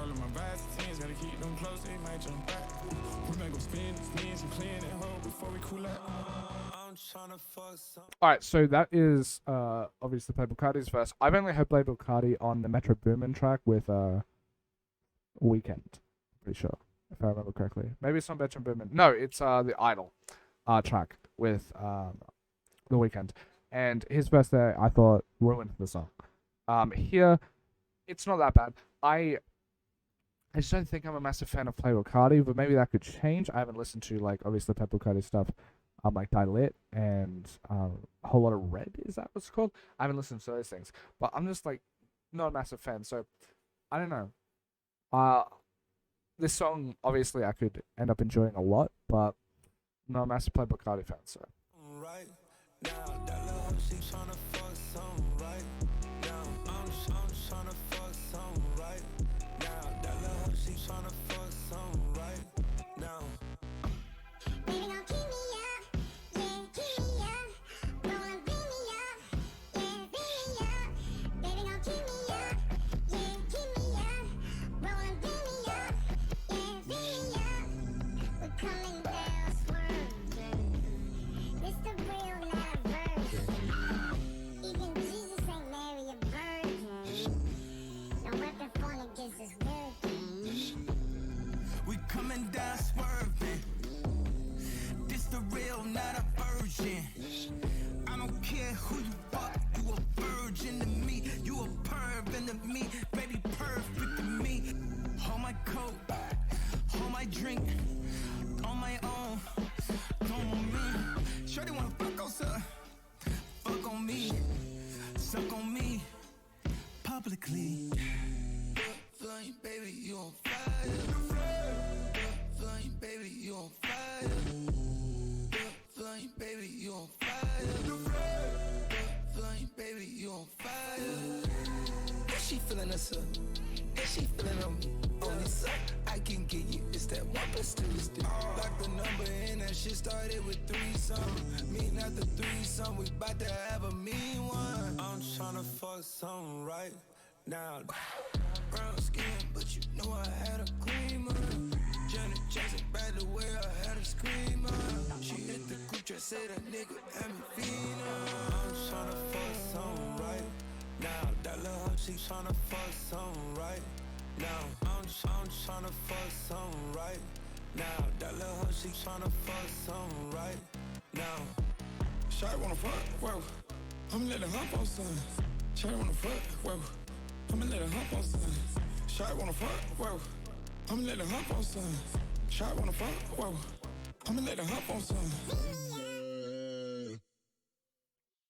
All of my vibes teams gotta keep them close, they might jump back. We might go spin, and clean that hole before we cool out. I'm tryna fuck some. Alright, so that is obviously Playboy Cardi's verse. I've only heard Playboy Cardi on the Metro Boomin track with Weekend. Pretty sure, if I remember correctly. Maybe it's on Metro Boomin. No, it's the Idol track with The Weekend. And his verse there, I thought, ruined the song. Here, it's not that bad. I just don't think I'm a massive fan of Playboy Cardi, but maybe that could change. I haven't listened to, like, obviously Playboy Cardi stuff, like Die Lit and a whole lot of Red, is that what's called? I haven't listened to those things. But I'm just, like, not a massive fan, so I don't know. This song, obviously, I could end up enjoying a lot, but not a massive Playboy Cardi fan, so. Right now, that little hoe, she tryna fuck some right now. I'm tryna fuck some right now. That little hoe, she tryna fuck some right now. Baby, gon' keep me up, yeah, keep me up. Rollin', beat me up, yeah, beat me up. Baby, gon' keep me up, yeah, keep me up. Rollin', beat me up, yeah, beat me up. We're coming down, swerving. This the real, not a version. Even Jesus ain't marry a virgin. No weapon formed against us working. We coming down swerving. This the real, not a virgin. I don't care who you fuck, you a virgin to me. You a pervin to me, baby perfect to me. Hold my coat, hold my drink, on my own, don't want me. Shorty wanna fuck on sir, fuck on me, suck on me, publicly. Flame, baby, you on fire. Flame, baby, you on fire. Flame, baby, you on fire. Flame, baby, you on fire. Is she feeling us up? Is she feeling on me? Only so I can get you. It's that 1+2. Lock the number in, that shit started with 3-something. Me not the 3-something, we bout to have a mean one. I'm tryna fuck some right now. Brown skin, but you know I had a creamer. Janet Jackson, by the way, I had a screamer. She hit the group chat, said that nigga had me feeling. I'm tryna fuck some right now. That little hoe, she tryna fuck some right now. I'm tryna fuck some right now. That little hoe, she tryna fuck some right now. Shawty wanna fuck, whoa. I'ma let her hop on some. Shawty wanna fuck, whoa. I'ma let her hop on some. Shawty wanna fuck, whoa. I'ma let her hop on some. Shawty wanna fuck, whoa. I'ma let her hop on some.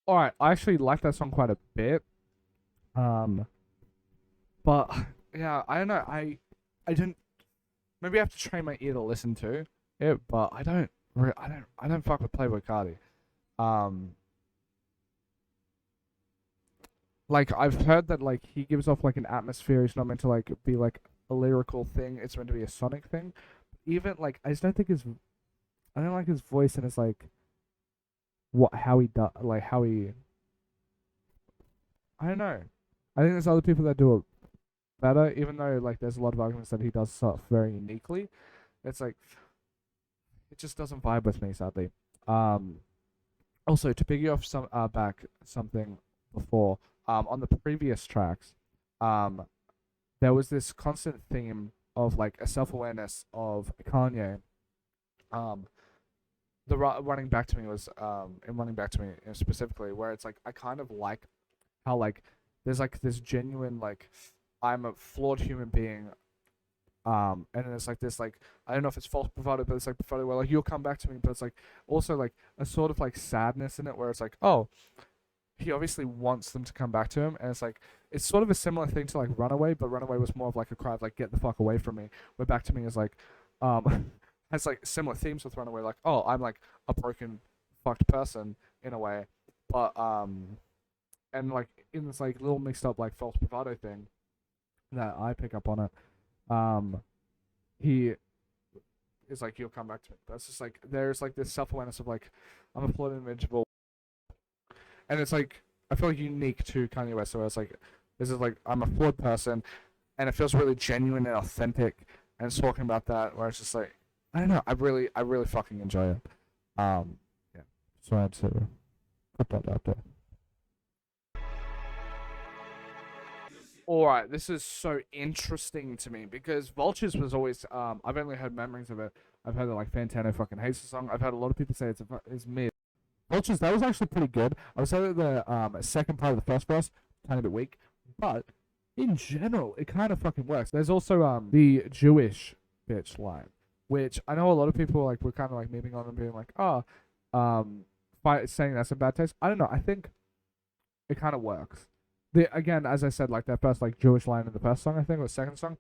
Alright, I actually like that song quite a bit. But yeah, I don't know. I don't. Maybe I have to train my ear to listen to it, but I don't fuck with Playboy Cardi. Like I've heard that like he gives off like an atmosphere. He's not meant to like be like a lyrical thing. It's meant to be a sonic thing. Even like I just don't think I don't like his voice and his like how he does like how he. I don't know. I think there's other people that do it better, even though like there's a lot of arguments that he does stuff very uniquely. It's like it just doesn't vibe with me, sadly. Also to piggy off something before, on the previous tracks, there was this constant theme of like a self-awareness of Kanye. The running back to me was in running back to me specifically, where it's like I kind of like how like there's like this genuine like I'm a flawed human being, and then it's like this like I don't know if it's false bravado, but it's like bravado where like you'll come back to me, but it's like also like a sort of like sadness in it where it's like, oh, he obviously wants them to come back to him, and it's like it's sort of a similar thing to like Runaway, but Runaway was more of like a cry of like get the fuck away from me, where Back to Me is like has like similar themes with Runaway, like, oh, I'm like a broken fucked person in a way, but and like in this like little mixed up like false bravado thing that I pick up on it, he is like, you'll come back to me. That's just like, there's like this self awareness of like, I'm a flawed individual, and it's like, I feel like unique to Kanye West. So it's like, this is like, I'm a flawed person, and it feels really genuine and authentic, and it's talking about that where it's just like, I don't know, I really fucking enjoy it. Yeah, so I had to put that out there. Alright, this is so interesting to me because Vultures was always, I've only heard memories of it. I've heard that like Fantano fucking hates the song. I've heard a lot of people say it's mid. Vultures, that was actually pretty good. I would say that the second part of the first verse, kind of a bit weak, but in general, it kind of fucking works. There's also the Jewish bitch line, which I know a lot of people like were kind of like memeing on and being like, saying that's a bad taste. I don't know. I think it kind of works. Again, as I said, like that first like Jewish line in the first song, I think, or the second song,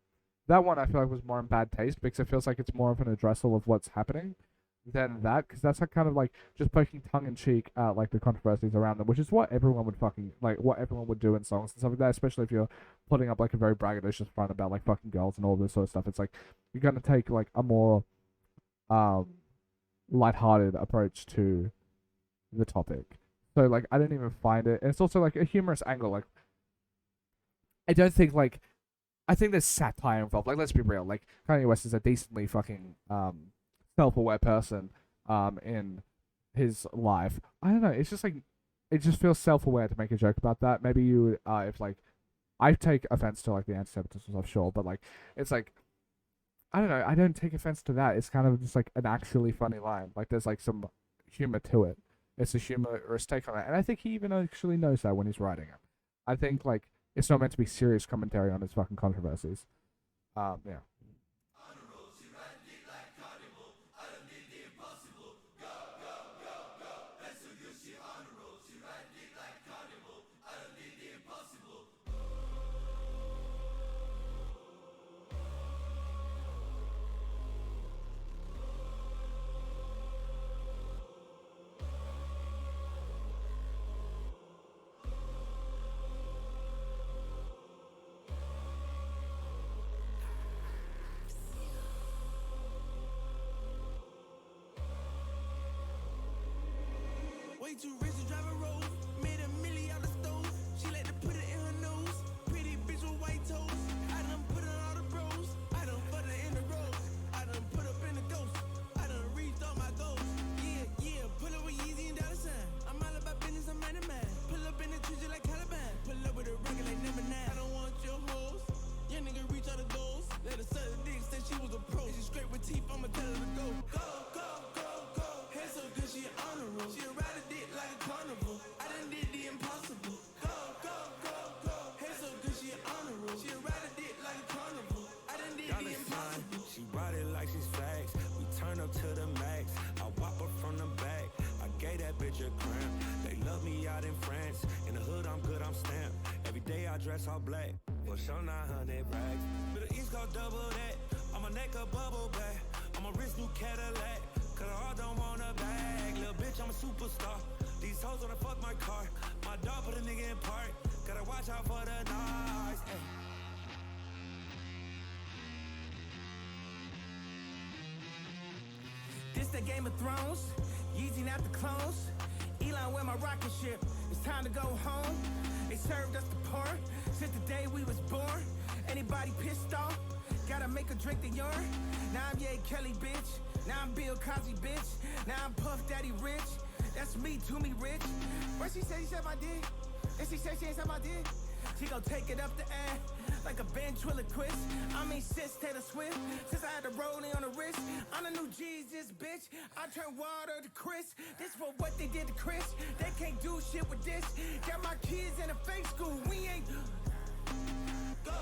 that one I feel like was more in bad taste because it feels like it's more of an addressal of what's happening than that, because that's like kind of like just poking tongue in cheek at like the controversies around them, which is what everyone would fucking like, what everyone would do in songs and stuff like that, especially if you're putting up like a very braggadocious front about like fucking girls and all this sort of stuff. It's like you're gonna take like a more lighthearted approach to the topic. So like I don't even find it, and it's also like a humorous angle. Like I don't think like, I think there's satire involved. Like let's be real. Like Kanye West is a decently fucking self-aware person in his life. I don't know. It's just like, it just feels self-aware to make a joke about that. Maybe you if like, I take offense to like the anti-Semitism stuff, sure, but like it's like, I don't know. I don't take offense to that. It's kind of just like an actually funny line. Like there's like some humor to it. It's a humorous take on it, and I think he even actually knows that when he's writing it. I think like it's not meant to be serious commentary on his fucking controversies. Yeah. Way too rich to drive a road. Made $1 million out the stove. She like to put it in her nose. Pretty bitch with white toes. I done put her all the bros. I done put her in the road. I done put up in the ghost. I done reached all my goals. Yeah, pull up with Yeezy and $sign. I'm all about business, I'm man. Pull up in the trees like Caliban. Pull up with a record like number 9. I don't want your hoes. Your nigga reach all the goals. Let her suck the dick, said she was a pro. She scrape with teeth, I'ma tell her to go. Go. Hair so good, she on the road. She ride a dick like a carnival. I done did the impossible. Go. Hair so good, she on the road. She ride a dick like a carnival. I done did the impossible. She ride it like she's facts. We turn up to the max. I whop her from the back. I gave that bitch a cramp. They love me out in France. In the hood, I'm good, I'm stamped. Every day I dress all black. For sure 900 rags. But the East Coast double that. On my neck a bubble back. On my wrist new Cadillac. Cause I don't want a bag. Little bitch, I'm a superstar. These hoes wanna fuck my car. My dog put a nigga in park. Gotta watch out for the noise. Ay. This the Game of Thrones. Yeezy not the clones. Elon with my rocket ship. It's time to go home. They served us the porn since the day we was born. Anybody pissed off? Gotta make a drink the urine. Now I'm Ye Kelly, bitch. Now I'm Bill Cosby, bitch. Now I'm Puff Daddy Rich. That's me, to me rich. First she said my dick. Then she said she ain't said my dick. She gon' take it up the ass like a ventriloquist. I mean, sis Taylor Swift. Since I had the rolling on the wrist, I'm the new Jesus, bitch. I turn water to Chris. This for what they did to Chris. They can't do shit with this. Got my kids in a fake school. We ain't. Go.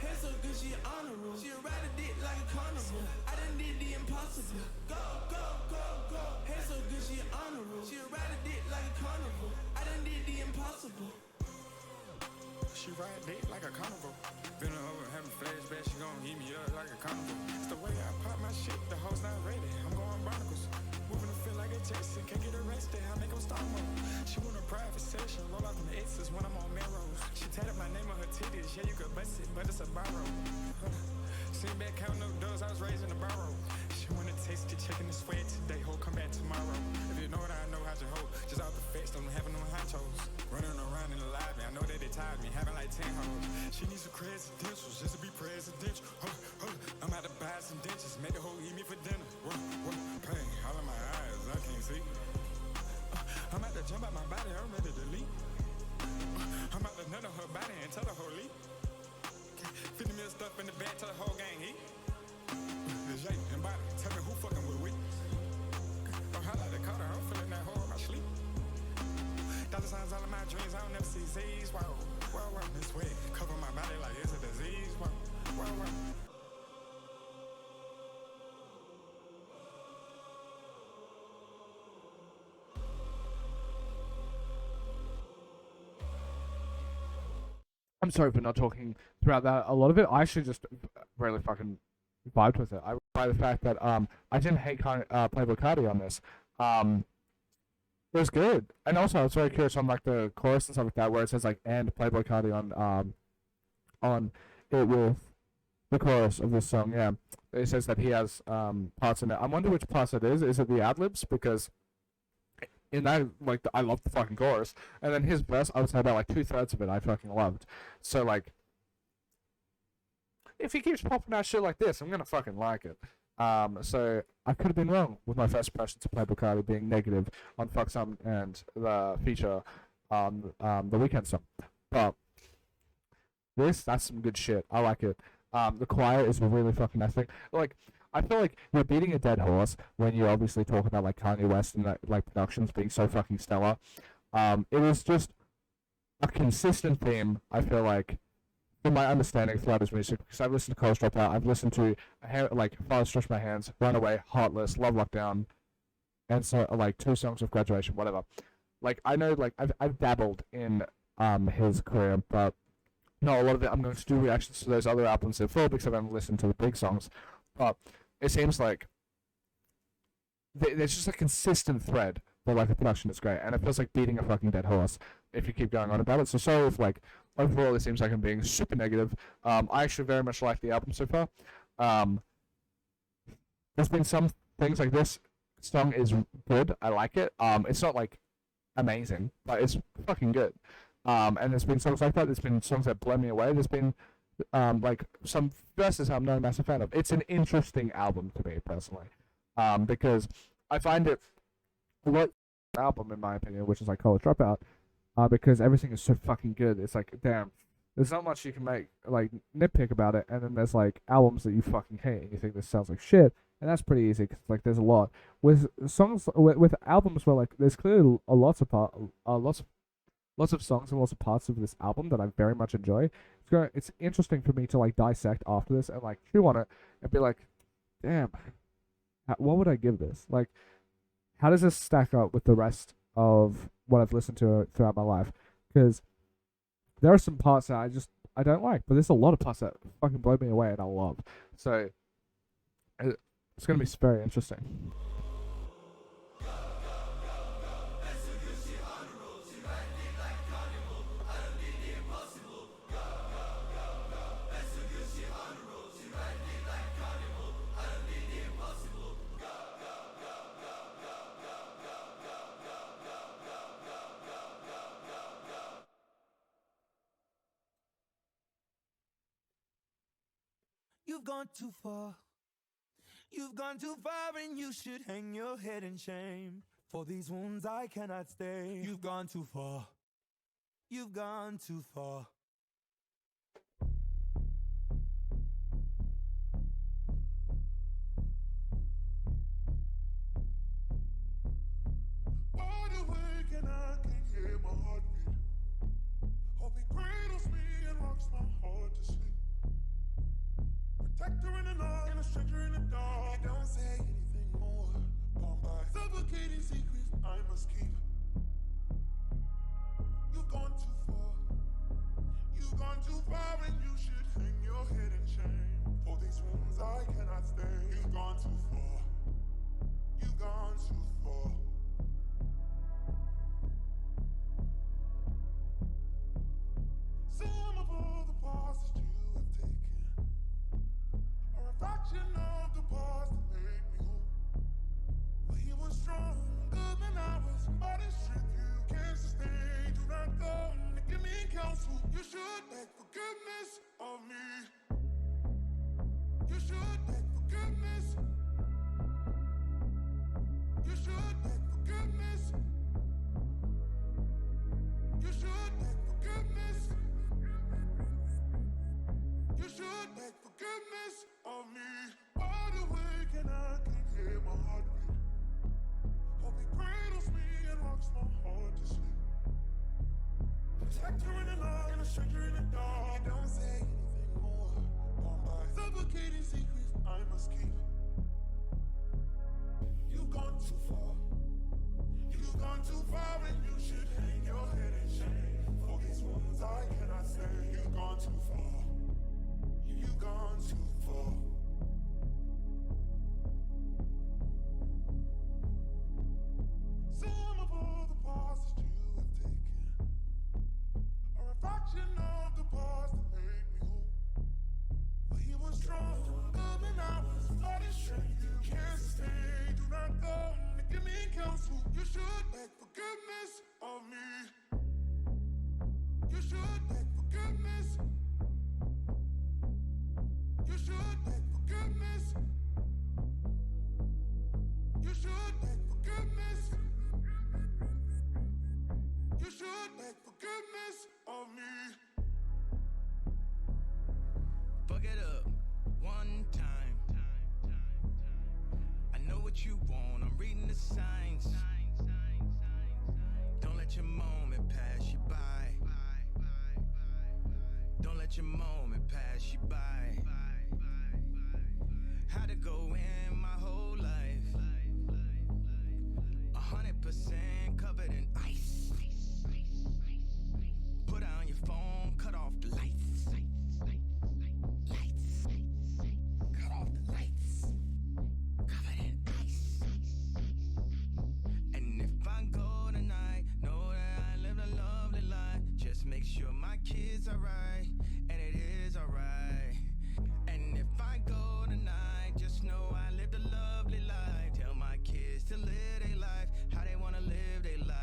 Hair so good, she on the road. She ride a dick like a carnival. I done did the impossible. Go. Hair so good, she on the road. She ride a dick like a carnival. I done did the impossible. She ride dick like a carnival. Feeling over, having flashbacks, she gon' eat me up like a carnival. It's the way I pop my shit, the hoes not ready. I'm going barnacles. Moving to feel like a Jason, can't get arrested, I make them start more. She want a private session, roll off my exes when I'm on Melrose. She tatted my name on her titties, yeah, you could bust it, but it's a borrow. Sitting back counting up doors, I was raised in the borough. She wanna taste it, checking the sweat today, ho, come back tomorrow. If you know what I know, how's your hoe? Just off the fence, don't having no honchos. Running around in the lobby, I know that they tired me, having like 10 hoes. She needs some credentials, just to be presidential. I'm out to buy some dentures, make the hoe eat me for dinner. Pain, all in my eyes, I can't see. I'm out to jump out my body, I'm ready to leave. I'm out to nut on her body and tell her hoe leave. 50 mil stuff in the bag, tell the whole gang eat. The Jay and body, tell me who fucking with we. Oh, I like the Carter, I'm feeling that hoe in my sleep. Dollar signs all in my dreams, I don't never see Z's. Wow, this way, cover my body like it's a disease. Wow. I'm sorry for not talking throughout that. A lot of it, I actually just really fucking vibed with it. I by the fact that I didn't hate Playboy Cardi on this. It was good, and also I was very curious on like the chorus and stuff like that, where it says like and Playboy Cardi on it with the chorus of this song. Yeah, it says that he has parts in it. I wonder which parts it is. Is it the ad libs? Because in that, like, I love the fucking chorus, and then his verse, I would say about like 2/3 of it I fucking loved. So like, if he keeps popping out shit like this, I'm gonna fucking like it. So I could have been wrong with my first impressions of Playboy Cardi being negative on Fuk Sumn and the feature on the Weekend song, but that's some good shit. I like it. The choir is really fucking nice thing. Like, I feel like you're beating a dead horse when you obviously talk about like Kanye West and like productions being so fucking stellar. It is just a consistent theme, I feel like, from my understanding throughout his music, because I've listened to College Dropout, I've listened to like Father Stretch My Hands, Runaway, Heartless, Love Lockdown, and so like 2 songs of Graduation, whatever. Like, I know, like, I've dabbled in his career, but not a lot of it. I'm going to do reactions to those other albums in full because I haven't listened to the big songs. But it seems like there's just a consistent thread where like the production is great, and it feels like beating a fucking dead horse if you keep going on about it. So sorry if like overall it seems like I'm being super negative. I actually very much like the album so far. There's been some things like this song is good. I like it. It's not like amazing, but it's fucking good. And there's been songs like that. There's been songs that blow me away. There's been like some verses I'm not a massive fan of. It's an interesting album to me personally, because I find it a lot album in my opinion, which is like College Dropout, because everything is so fucking good. It's like, damn, there's not much you can make like nitpick about it, and then there's like albums that you fucking hate and you think this sounds like shit, and that's pretty easy because like there's a lot with songs with albums where like there's clearly lots of songs and lots of parts of this album that I very much enjoy. It's interesting for me to like dissect after this and like chew on it and be like, damn, what would I give this? Like, how does this stack up with the rest of what I've listened to throughout my life? Because there are some parts that I don't like, but there's a lot of parts that fucking blow me away and I love. So it's gonna be very interesting. You've gone too far. You've gone too far and you should hang your head in shame. For these wounds I cannot stay. You've gone too far. You've gone too far. Wide awake and I can hear my heartbeat. Hope it cradles me and rocks my heart to sleep. Protector in the night and a stranger in the dark. Don't say anything more. Bound by suffocating secrets I must keep. You've gone too far. You've gone too far and you should hang your head in shame. For these wounds I cannot stay. You've gone too far. You've gone too far. reflection of the past that made me whole. But he was stronger than I was. All the strength you can't sustain. Do not go and give me counsel. You should beg forgiveness of me. You should beg forgiveness. You should beg forgiveness. You should beg forgiveness. You should beg forgiveness of me. Wide awake and I can hear my heartbeat. Hope he cradles me and rocks my heart to sleep. Protector in the light and a stranger in the dark. Don't say anything more. Don't buy suffocating secrets I must keep. You've gone too far. You've gone too far and you should hang your head in shame. For these wounds I cannot say. You've gone too far. You've gone too far. Some of all the paths that you have taken are a fraction of the paths that made me whole. But he was stronger than I was. All the strength you can't sustain. Do not go and give me counsel. You should beg forgiveness of me. You should beg forgiveness. You should beg forgiveness. You should beg forgiveness. You should beg forgiveness of me. Fuck it up one time. I know what you want, I'm reading the signs. Don't let your moment pass you by. Don't let your moment pass you by. Had to go in my whole life 100% covered in ice. Put down your phone, cut off the lights. Lights. Cut off the lights. Covered in ice. And if I go tonight, know that I lived a lovely life. Just make sure my kids are right, and it is alright. And if I go tonight, just know I lived a lovely life. Tell my kids to live their life how they wanna live their life.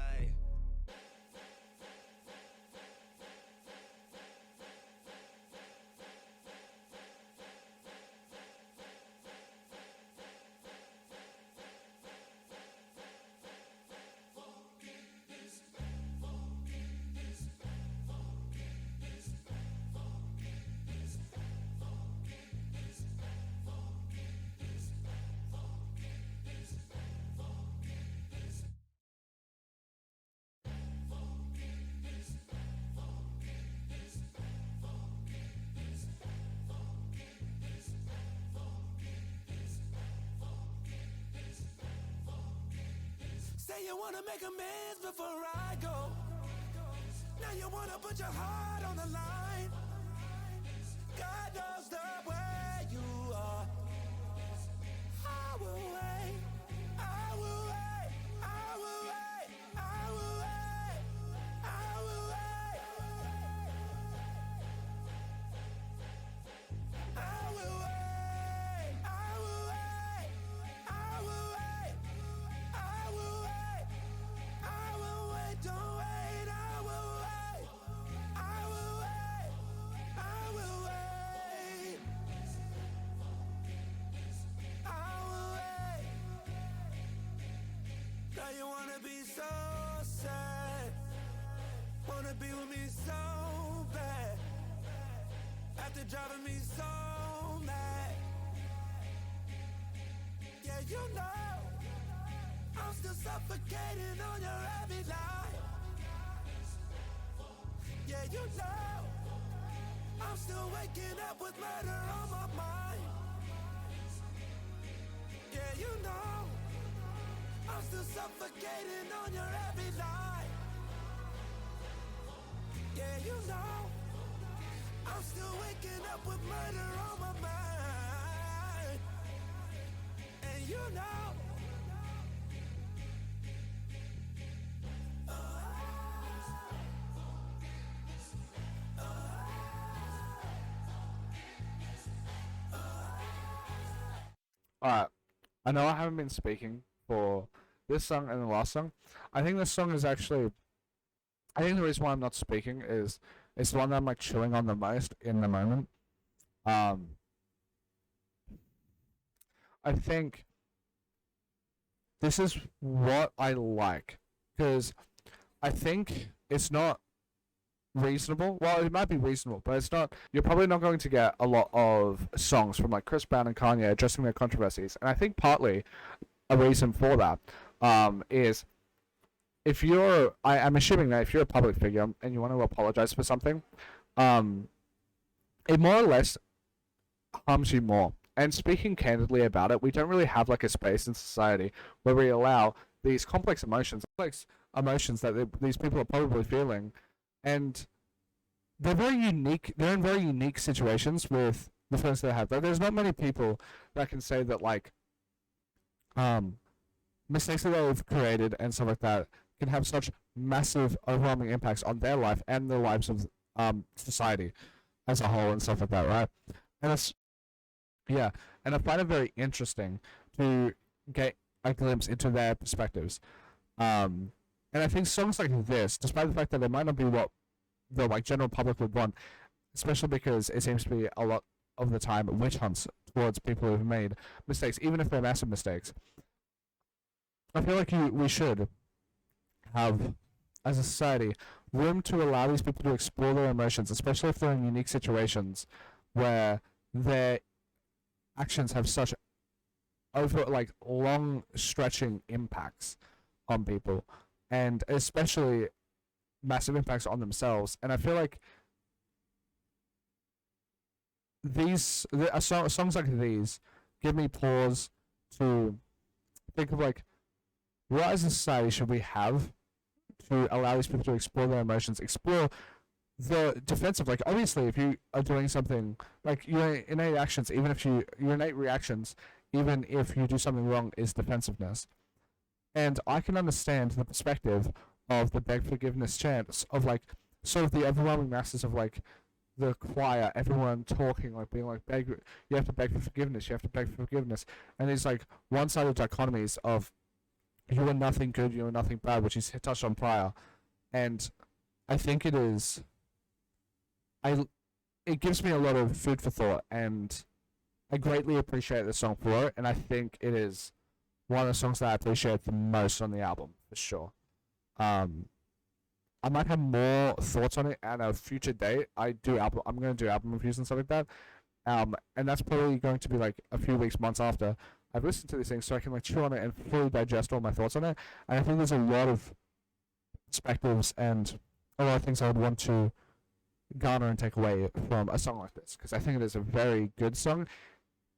Say you wanna make amends before I go. Now you wanna put your heart on the line. God knows the way you are. I will wait. I will wait. I will wait. I will wait. I will wait. I will wait. I will wait. I will wait. I will wait. I will wait. Don't wait. I will wait. I will wait. I will wait. I will wait. Now you wanna be so sad. Wanna be with me so bad. After driving me so mad. Yeah, you know I'm still suffocating on your every lie. Yeah, you know I'm still waking up with murder on my mind. Yeah, you know I'm still suffocating on your every lie. Yeah, you know I'm still waking up with murder on my mind. And you know Alright, I know I haven't been speaking for this song and the last song. I think this song is actually. I think the reason why I'm not speaking is it's the one that I'm like chilling on the most in the moment. Um, I think this is what I like because I think it's not reasonable. Well, it might be reasonable, but it's not. You're probably not going to get a lot of songs from like Chris Brown and Kanye addressing their controversies, and I think partly a reason for that is if you're. I'm assuming that if you're a public figure and you want to apologize for something, um, it more or less harms you more. And speaking candidly about it, we don't really have like a space in society where we allow these complex emotions that these people are probably feeling, and they're very unique. They're in very unique situations with the feelings they have. There's not many people that can say that like um mistakes that they've created and stuff like that can have such massive overwhelming impacts on their life and the lives of society as a whole and stuff like that, right? And it's yeah, and I find it very interesting to get a glimpse into their perspectives. And I think songs like this, despite the fact that it might not be what the like general public would want, especially because it seems to be a lot of the time witch hunts towards people who've made mistakes, even if they're massive mistakes. I feel like we should have, as a society, room to allow these people to explore their emotions, especially if they're in unique situations where their actions have such over like long stretching impacts on people, and especially massive impacts on themselves. And I feel like songs like these give me pause to think of like what as a society should we have to allow these people to explore their emotions, explore the defensive. Like obviously, if you are doing something like your innate actions, even if your innate reactions, even if you do something wrong, is defensiveness. And I can understand the perspective of the beg forgiveness chants of like sort of the overwhelming masses of like the choir, everyone talking, like being like you have to beg for forgiveness, you have to beg for forgiveness, and these like one-sided dichotomies of you are nothing good, you are nothing bad, which is touched on prior, and I think it is. It gives me a lot of food for thought, and I greatly appreciate the song for it, and I think it is one of the songs that I appreciate the most on the album for sure. I might have more thoughts on it at a future date. I'm gonna do album reviews and stuff like that. And that's probably going to be like a few weeks, months after I've listened to these things, so I can like chew on it and fully digest all my thoughts on it. And I think there's a lot of perspectives and a lot of things I would want to garner and take away from a song like this, because I think it is a very good song.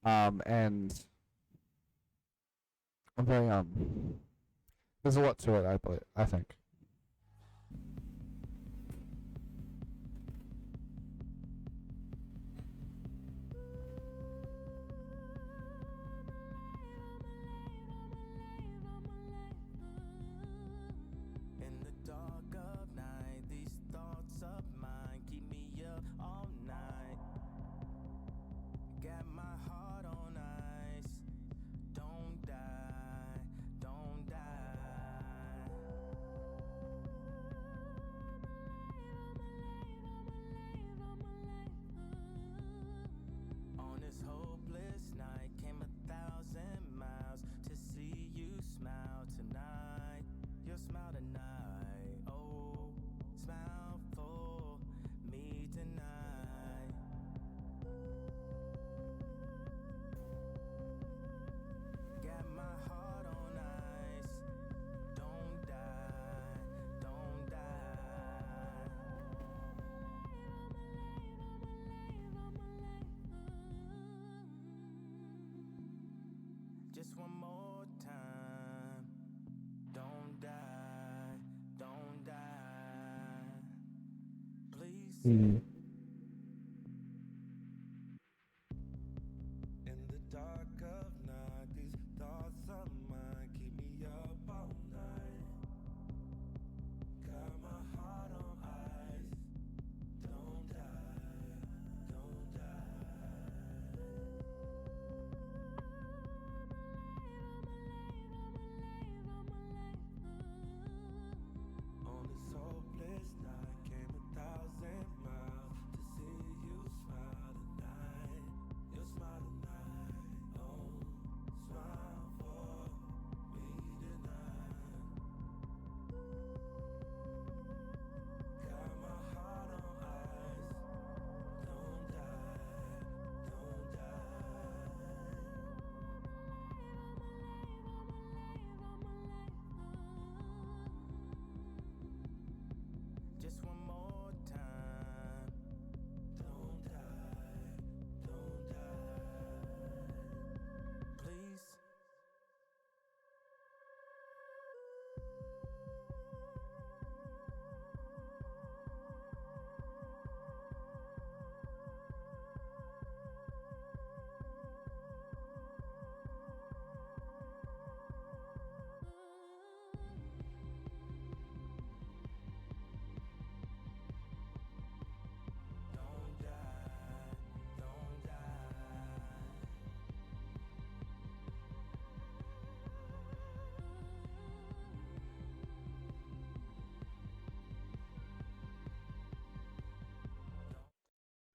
And I'm very there's a lot to it. I think. In the dark of night, these thoughts of mine keep me up all night. Got my heart on ice. Don't die, don't die. On this hopeless night came 1,000 miles to see you smile tonight. Your smile tonight, oh, smile for me tonight. Got my heart on ice. Don't die, don't die. Just one more time. Don't die, don't die. Please. In the dark of night, these thoughts of mine keep me up all night. Got my heart on ice. Don't die, don't die.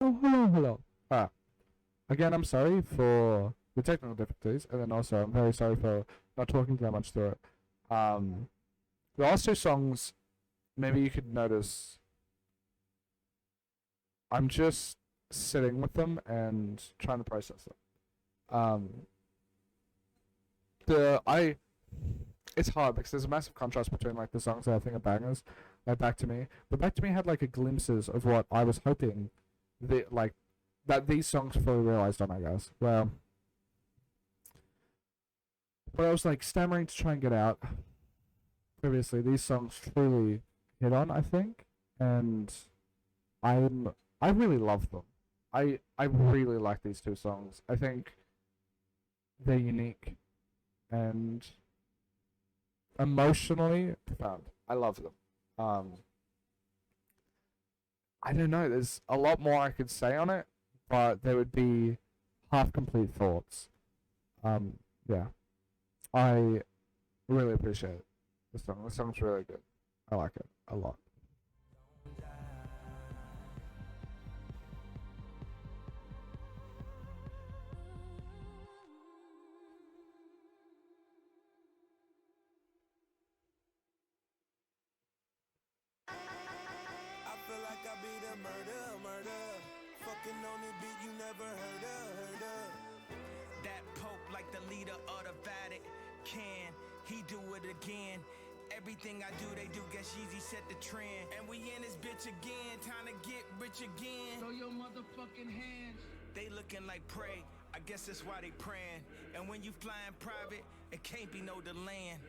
Oh, hello, hello. Ah, again, I'm sorry for the technical difficulties, and then also I'm very sorry for not talking that much through it. The last two songs, maybe you could notice, I'm just sitting with them and trying to process them. It's hard because there's a massive contrast between like the songs that I think are bangers, like Back to Me, but Back to Me had like a glimpses of what I was hoping that these songs fully realized on, I guess. Well, but I was like stammering to try and get out previously, these songs truly hit on, I think, and I really love them. I really like these two songs. I think they're unique and emotionally profound. I love them. I don't know. There's a lot more I could say on it, but there would be half complete thoughts. Yeah, I really appreciate the song. The song's really good. I like it a lot. I feel like I be the murder. Fucking on the beat you never heard of. That Pope like the leader of the Vatican. He do it again. Everything I do, they do. Guess Yeezy set the trend. And we in this bitch again, time to get rich again. Throw your motherfucking hands. They looking like prey. I guess that's why they praying. And when you flying private, it can't be no delaying.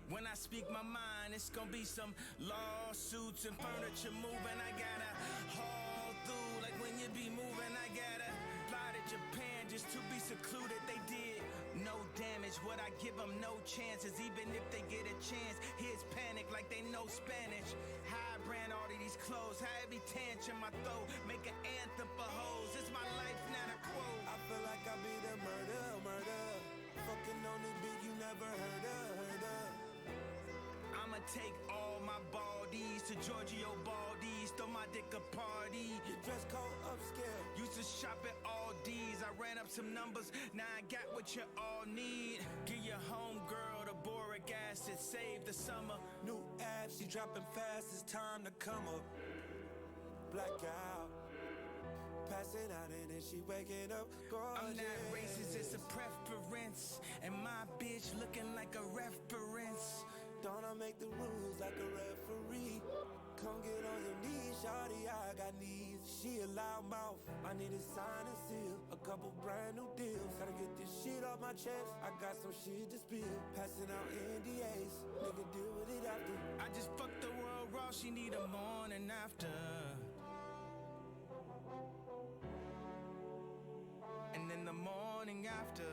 When I speak my mind, it's gonna be some lawsuits and furniture moving. I gotta haul through like when you be moving. I gotta fly to Japan just to be secluded. They did no damage. What I give them no chances. Even if they get a chance, here's panic like they know Spanish. How I brand all of these clothes, how every tantrum I throw. Make an anthem for hoes. It's my life, not a quote. I feel like I be the murder. Fucking on the beat you never heard of. I'ma take all my baldies to Giorgio Baldi's, throw my dick a party. Your dress code upscale. Used to shop at all D's. I ran up some numbers, now I got what you all need. Give your homegirl the boric acid, save the summer. New abs, she dropping fast, it's time to come up. Blackout. Passing out and then she waking up gorgeous. I'm not racist, it's a preference. And my bitch looking like a reference. Don't I make the rules like a referee? Come get on your knees, shawty, I got needs. She a loud mouth, I need a sign and seal. A couple brand new deals, gotta get this shit off my chest. I got some shit to spill, passing out NDAs. Nigga, deal with it after. I just fucked the world raw, she need a morning after. And then the morning after.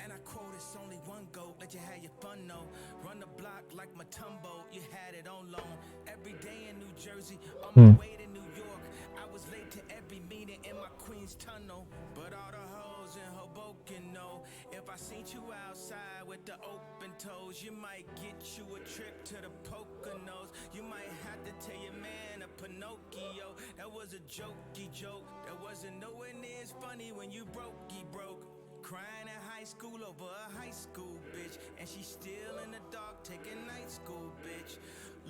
And I quote, it's only one goat, let you have your fun though. Run the block like Matumbo, you had it on loan. Every day in New Jersey, on my way to New York. I was late to every meeting in my Queens tunnel. But all the hoes in Hoboken know, if I seen you outside with the open toes, you might get you a trip to the Poconos. You might have to tell your man a Pinocchio. That was a jokey joke, that wasn't nowhere near as funny when you broke. Crying at high school over a high school bitch. And she's still in the dark taking night school, bitch.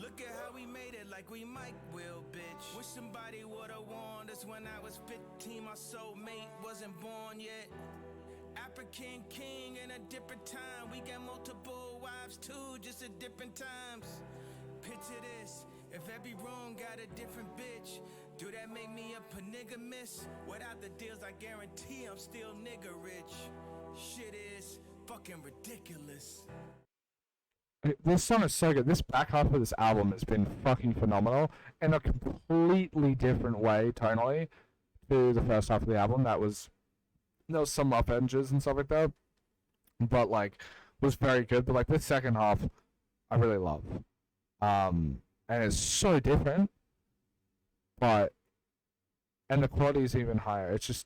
Look at how we made it like we Mike Will, bitch. Wish somebody would've warned us when I was 15. My soulmate wasn't born yet. African king in a different time. We got multiple wives too, just at different times. Picture this, if every room got a different bitch, do that make me a polygamist? Without the deals, I guarantee I'm still nigga rich. Shit is fucking ridiculous. This song is so good. This back half of this album has been fucking phenomenal in a completely different way tonally to the first half of the album. There was some rough edges and stuff like that, but like was very good. But like this second half, I really love, and it's so different. But and the quality is even higher. It's just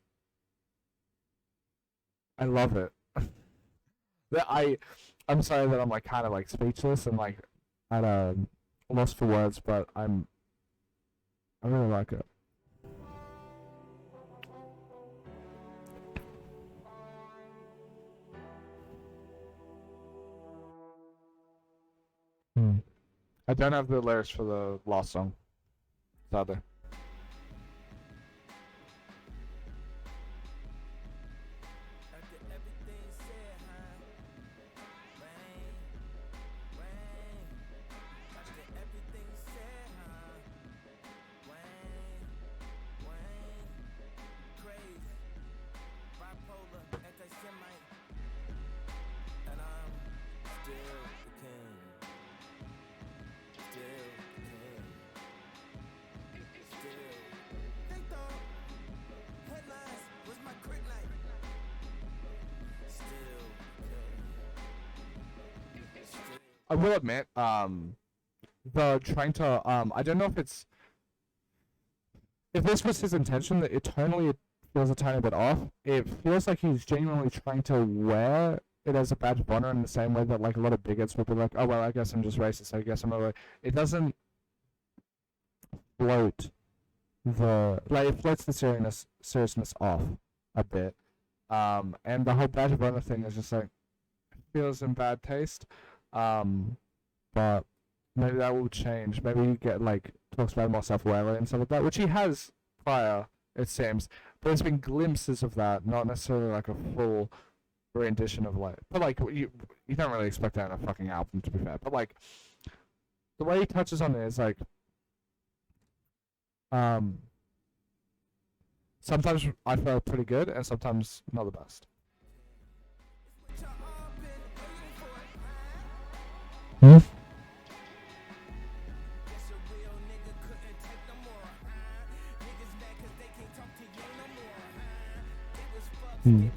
I love it. I'm sorry that I'm like kind of like speechless and like at a loss for words, but I really like it. I don't have the lyrics for the last song, sadly. After everything said, rain, rain. After everything said, rain, crazy, bipolar, anti-Semite, and I'm still the king. Still the king. Still. They thought headlines was my kryptonite. Still the king. Still. I will admit, the trying to, I don't know if this was his intention, that it totally feels a tiny bit off. It feels like he's genuinely trying to wear it as a badge of honor in the same way that like a lot of bigots would be like, oh well, I guess I'm just racist, I guess I'm a. It doesn't float it floats the seriousness off a bit. And the whole badge of honor thing is just like, feels in bad taste. But maybe that will change. Maybe you get like talks about it more self-awareness and stuff like that, which he has prior, it seems. But there's been glimpses of that, not necessarily like a full rendition of like. But like you don't really expect that in a fucking album, to be fair. But like the way he touches on it is like, sometimes I feel pretty good, and sometimes not the best. Hmm? Hmm.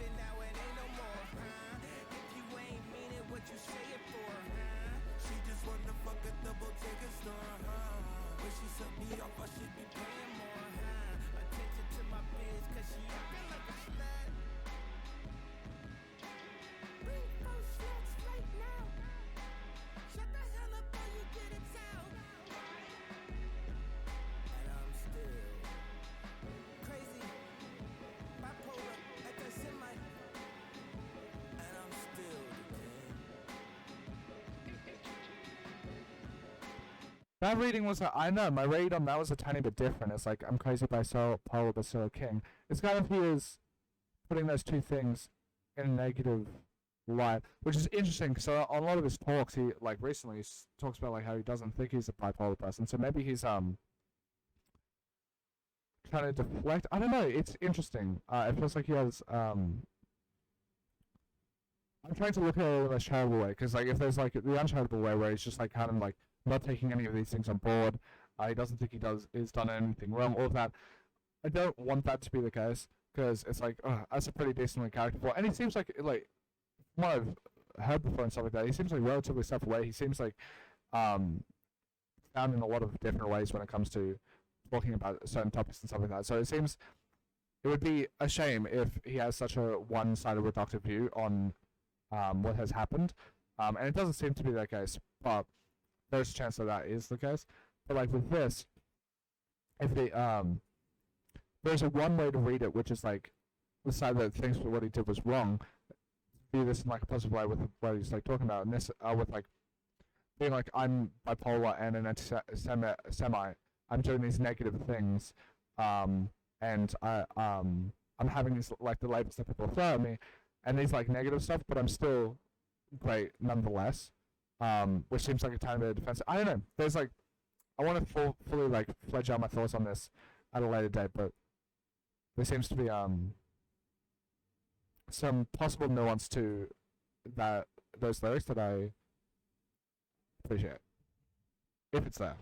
That reading was, I know, my read on that was a tiny bit different. It's like, I'm crazy by Paula, but still a king. It's kind of, he is putting those two things in a negative light, which is interesting, because on a lot of his talks, he, like, recently, he talks about, like, how he doesn't think he's a bipolar person, so maybe he's, trying to deflect. I don't know, it's interesting. It feels like he has, I'm trying to look at it in a charitable way, because, like, if there's, like, the uncharitable way where he's just, like, kind of, like, not taking any of these things on board, he doesn't think he's done anything wrong, all of that. I don't want that to be the case, because it's like, that's a pretty decently character for, and he seems like what I've heard before and stuff like that, he seems like relatively self-aware. He seems like found in a lot of different ways when it comes to talking about certain topics and stuff like that. So it seems it would be a shame if he has such a one-sided reductive view on what has happened, and it doesn't seem to be that case, but there's a chance that is the case. But like with this, if there's a one way to read it, which is like the side that thinks that what he did was wrong, view this in like a positive way with what he's like talking about, and this with like being like, I'm bipolar and an anti-Semite, I'm doing these negative things, and I'm having these like the labels that people throw at me, and these like negative stuff, but I'm still great nonetheless. Which seems like a tiny bit of defense. I don't know. There's like, I want to fully like fledge out my thoughts on this at a later date, but there seems to be some possible nuance to those lyrics that I appreciate, if it's there.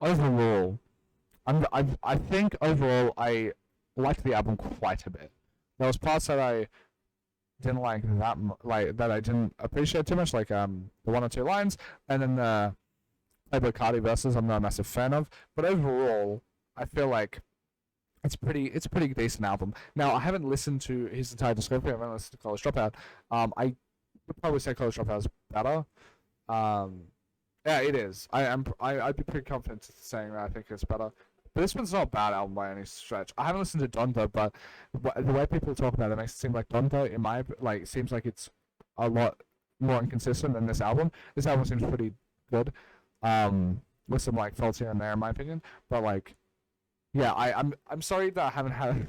overall, I think overall I liked the album quite a bit. There was parts that I didn't like that I didn't appreciate too much, like the one or two lines, and then the Playboy Cardi verses I'm not a massive fan of. But overall, I feel like it's a pretty decent album. Now I haven't listened to his entire discography. I haven't listened to College Dropout. I would probably say College Dropout is better. Yeah, it is. I'd be pretty confident saying that I think it's better. But this one's not a bad album by any stretch. I haven't listened to Donda, but the way people talk about it makes it seem like Donda, in my seems like it's a lot more inconsistent than this album. This album seems pretty good, with some faults here and there, in my opinion. But yeah, I'm sorry that I haven't had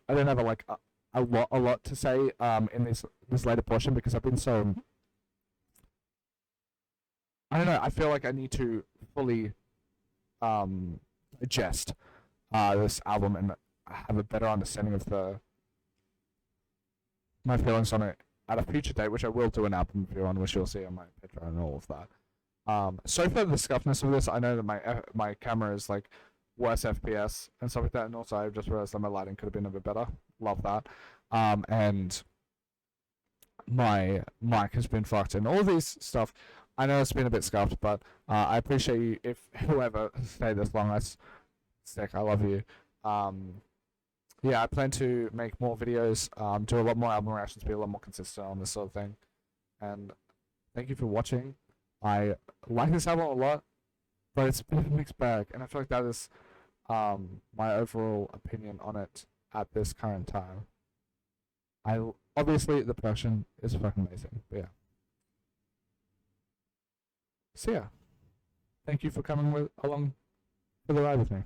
I don't have a lot to say in this later portion because I've been so. I don't know. I feel like I need to fully digest this album and have a better understanding of my feelings on it at a future date, which I will do an album review on, which you'll see on my Patreon and all of that. So for the scuffness of this, I know that my camera is worse FPS and stuff like that, and also I've just realized that my lighting could have been a bit better. Love that. And my mic has been fucked and all these stuff. I know it's been a bit scuffed, but I appreciate you if whoever stayed this long. That's sick. I love you. Yeah, I plan to make more videos, do a lot more album reactions, be a lot more consistent on this sort of thing. And thank you for watching. I like this album a lot, but it's a bit of a mixed bag, and I feel like that is my overall opinion on it at this current time. Obviously the production is fucking amazing, but yeah. So yeah, thank you for coming along for the ride with me.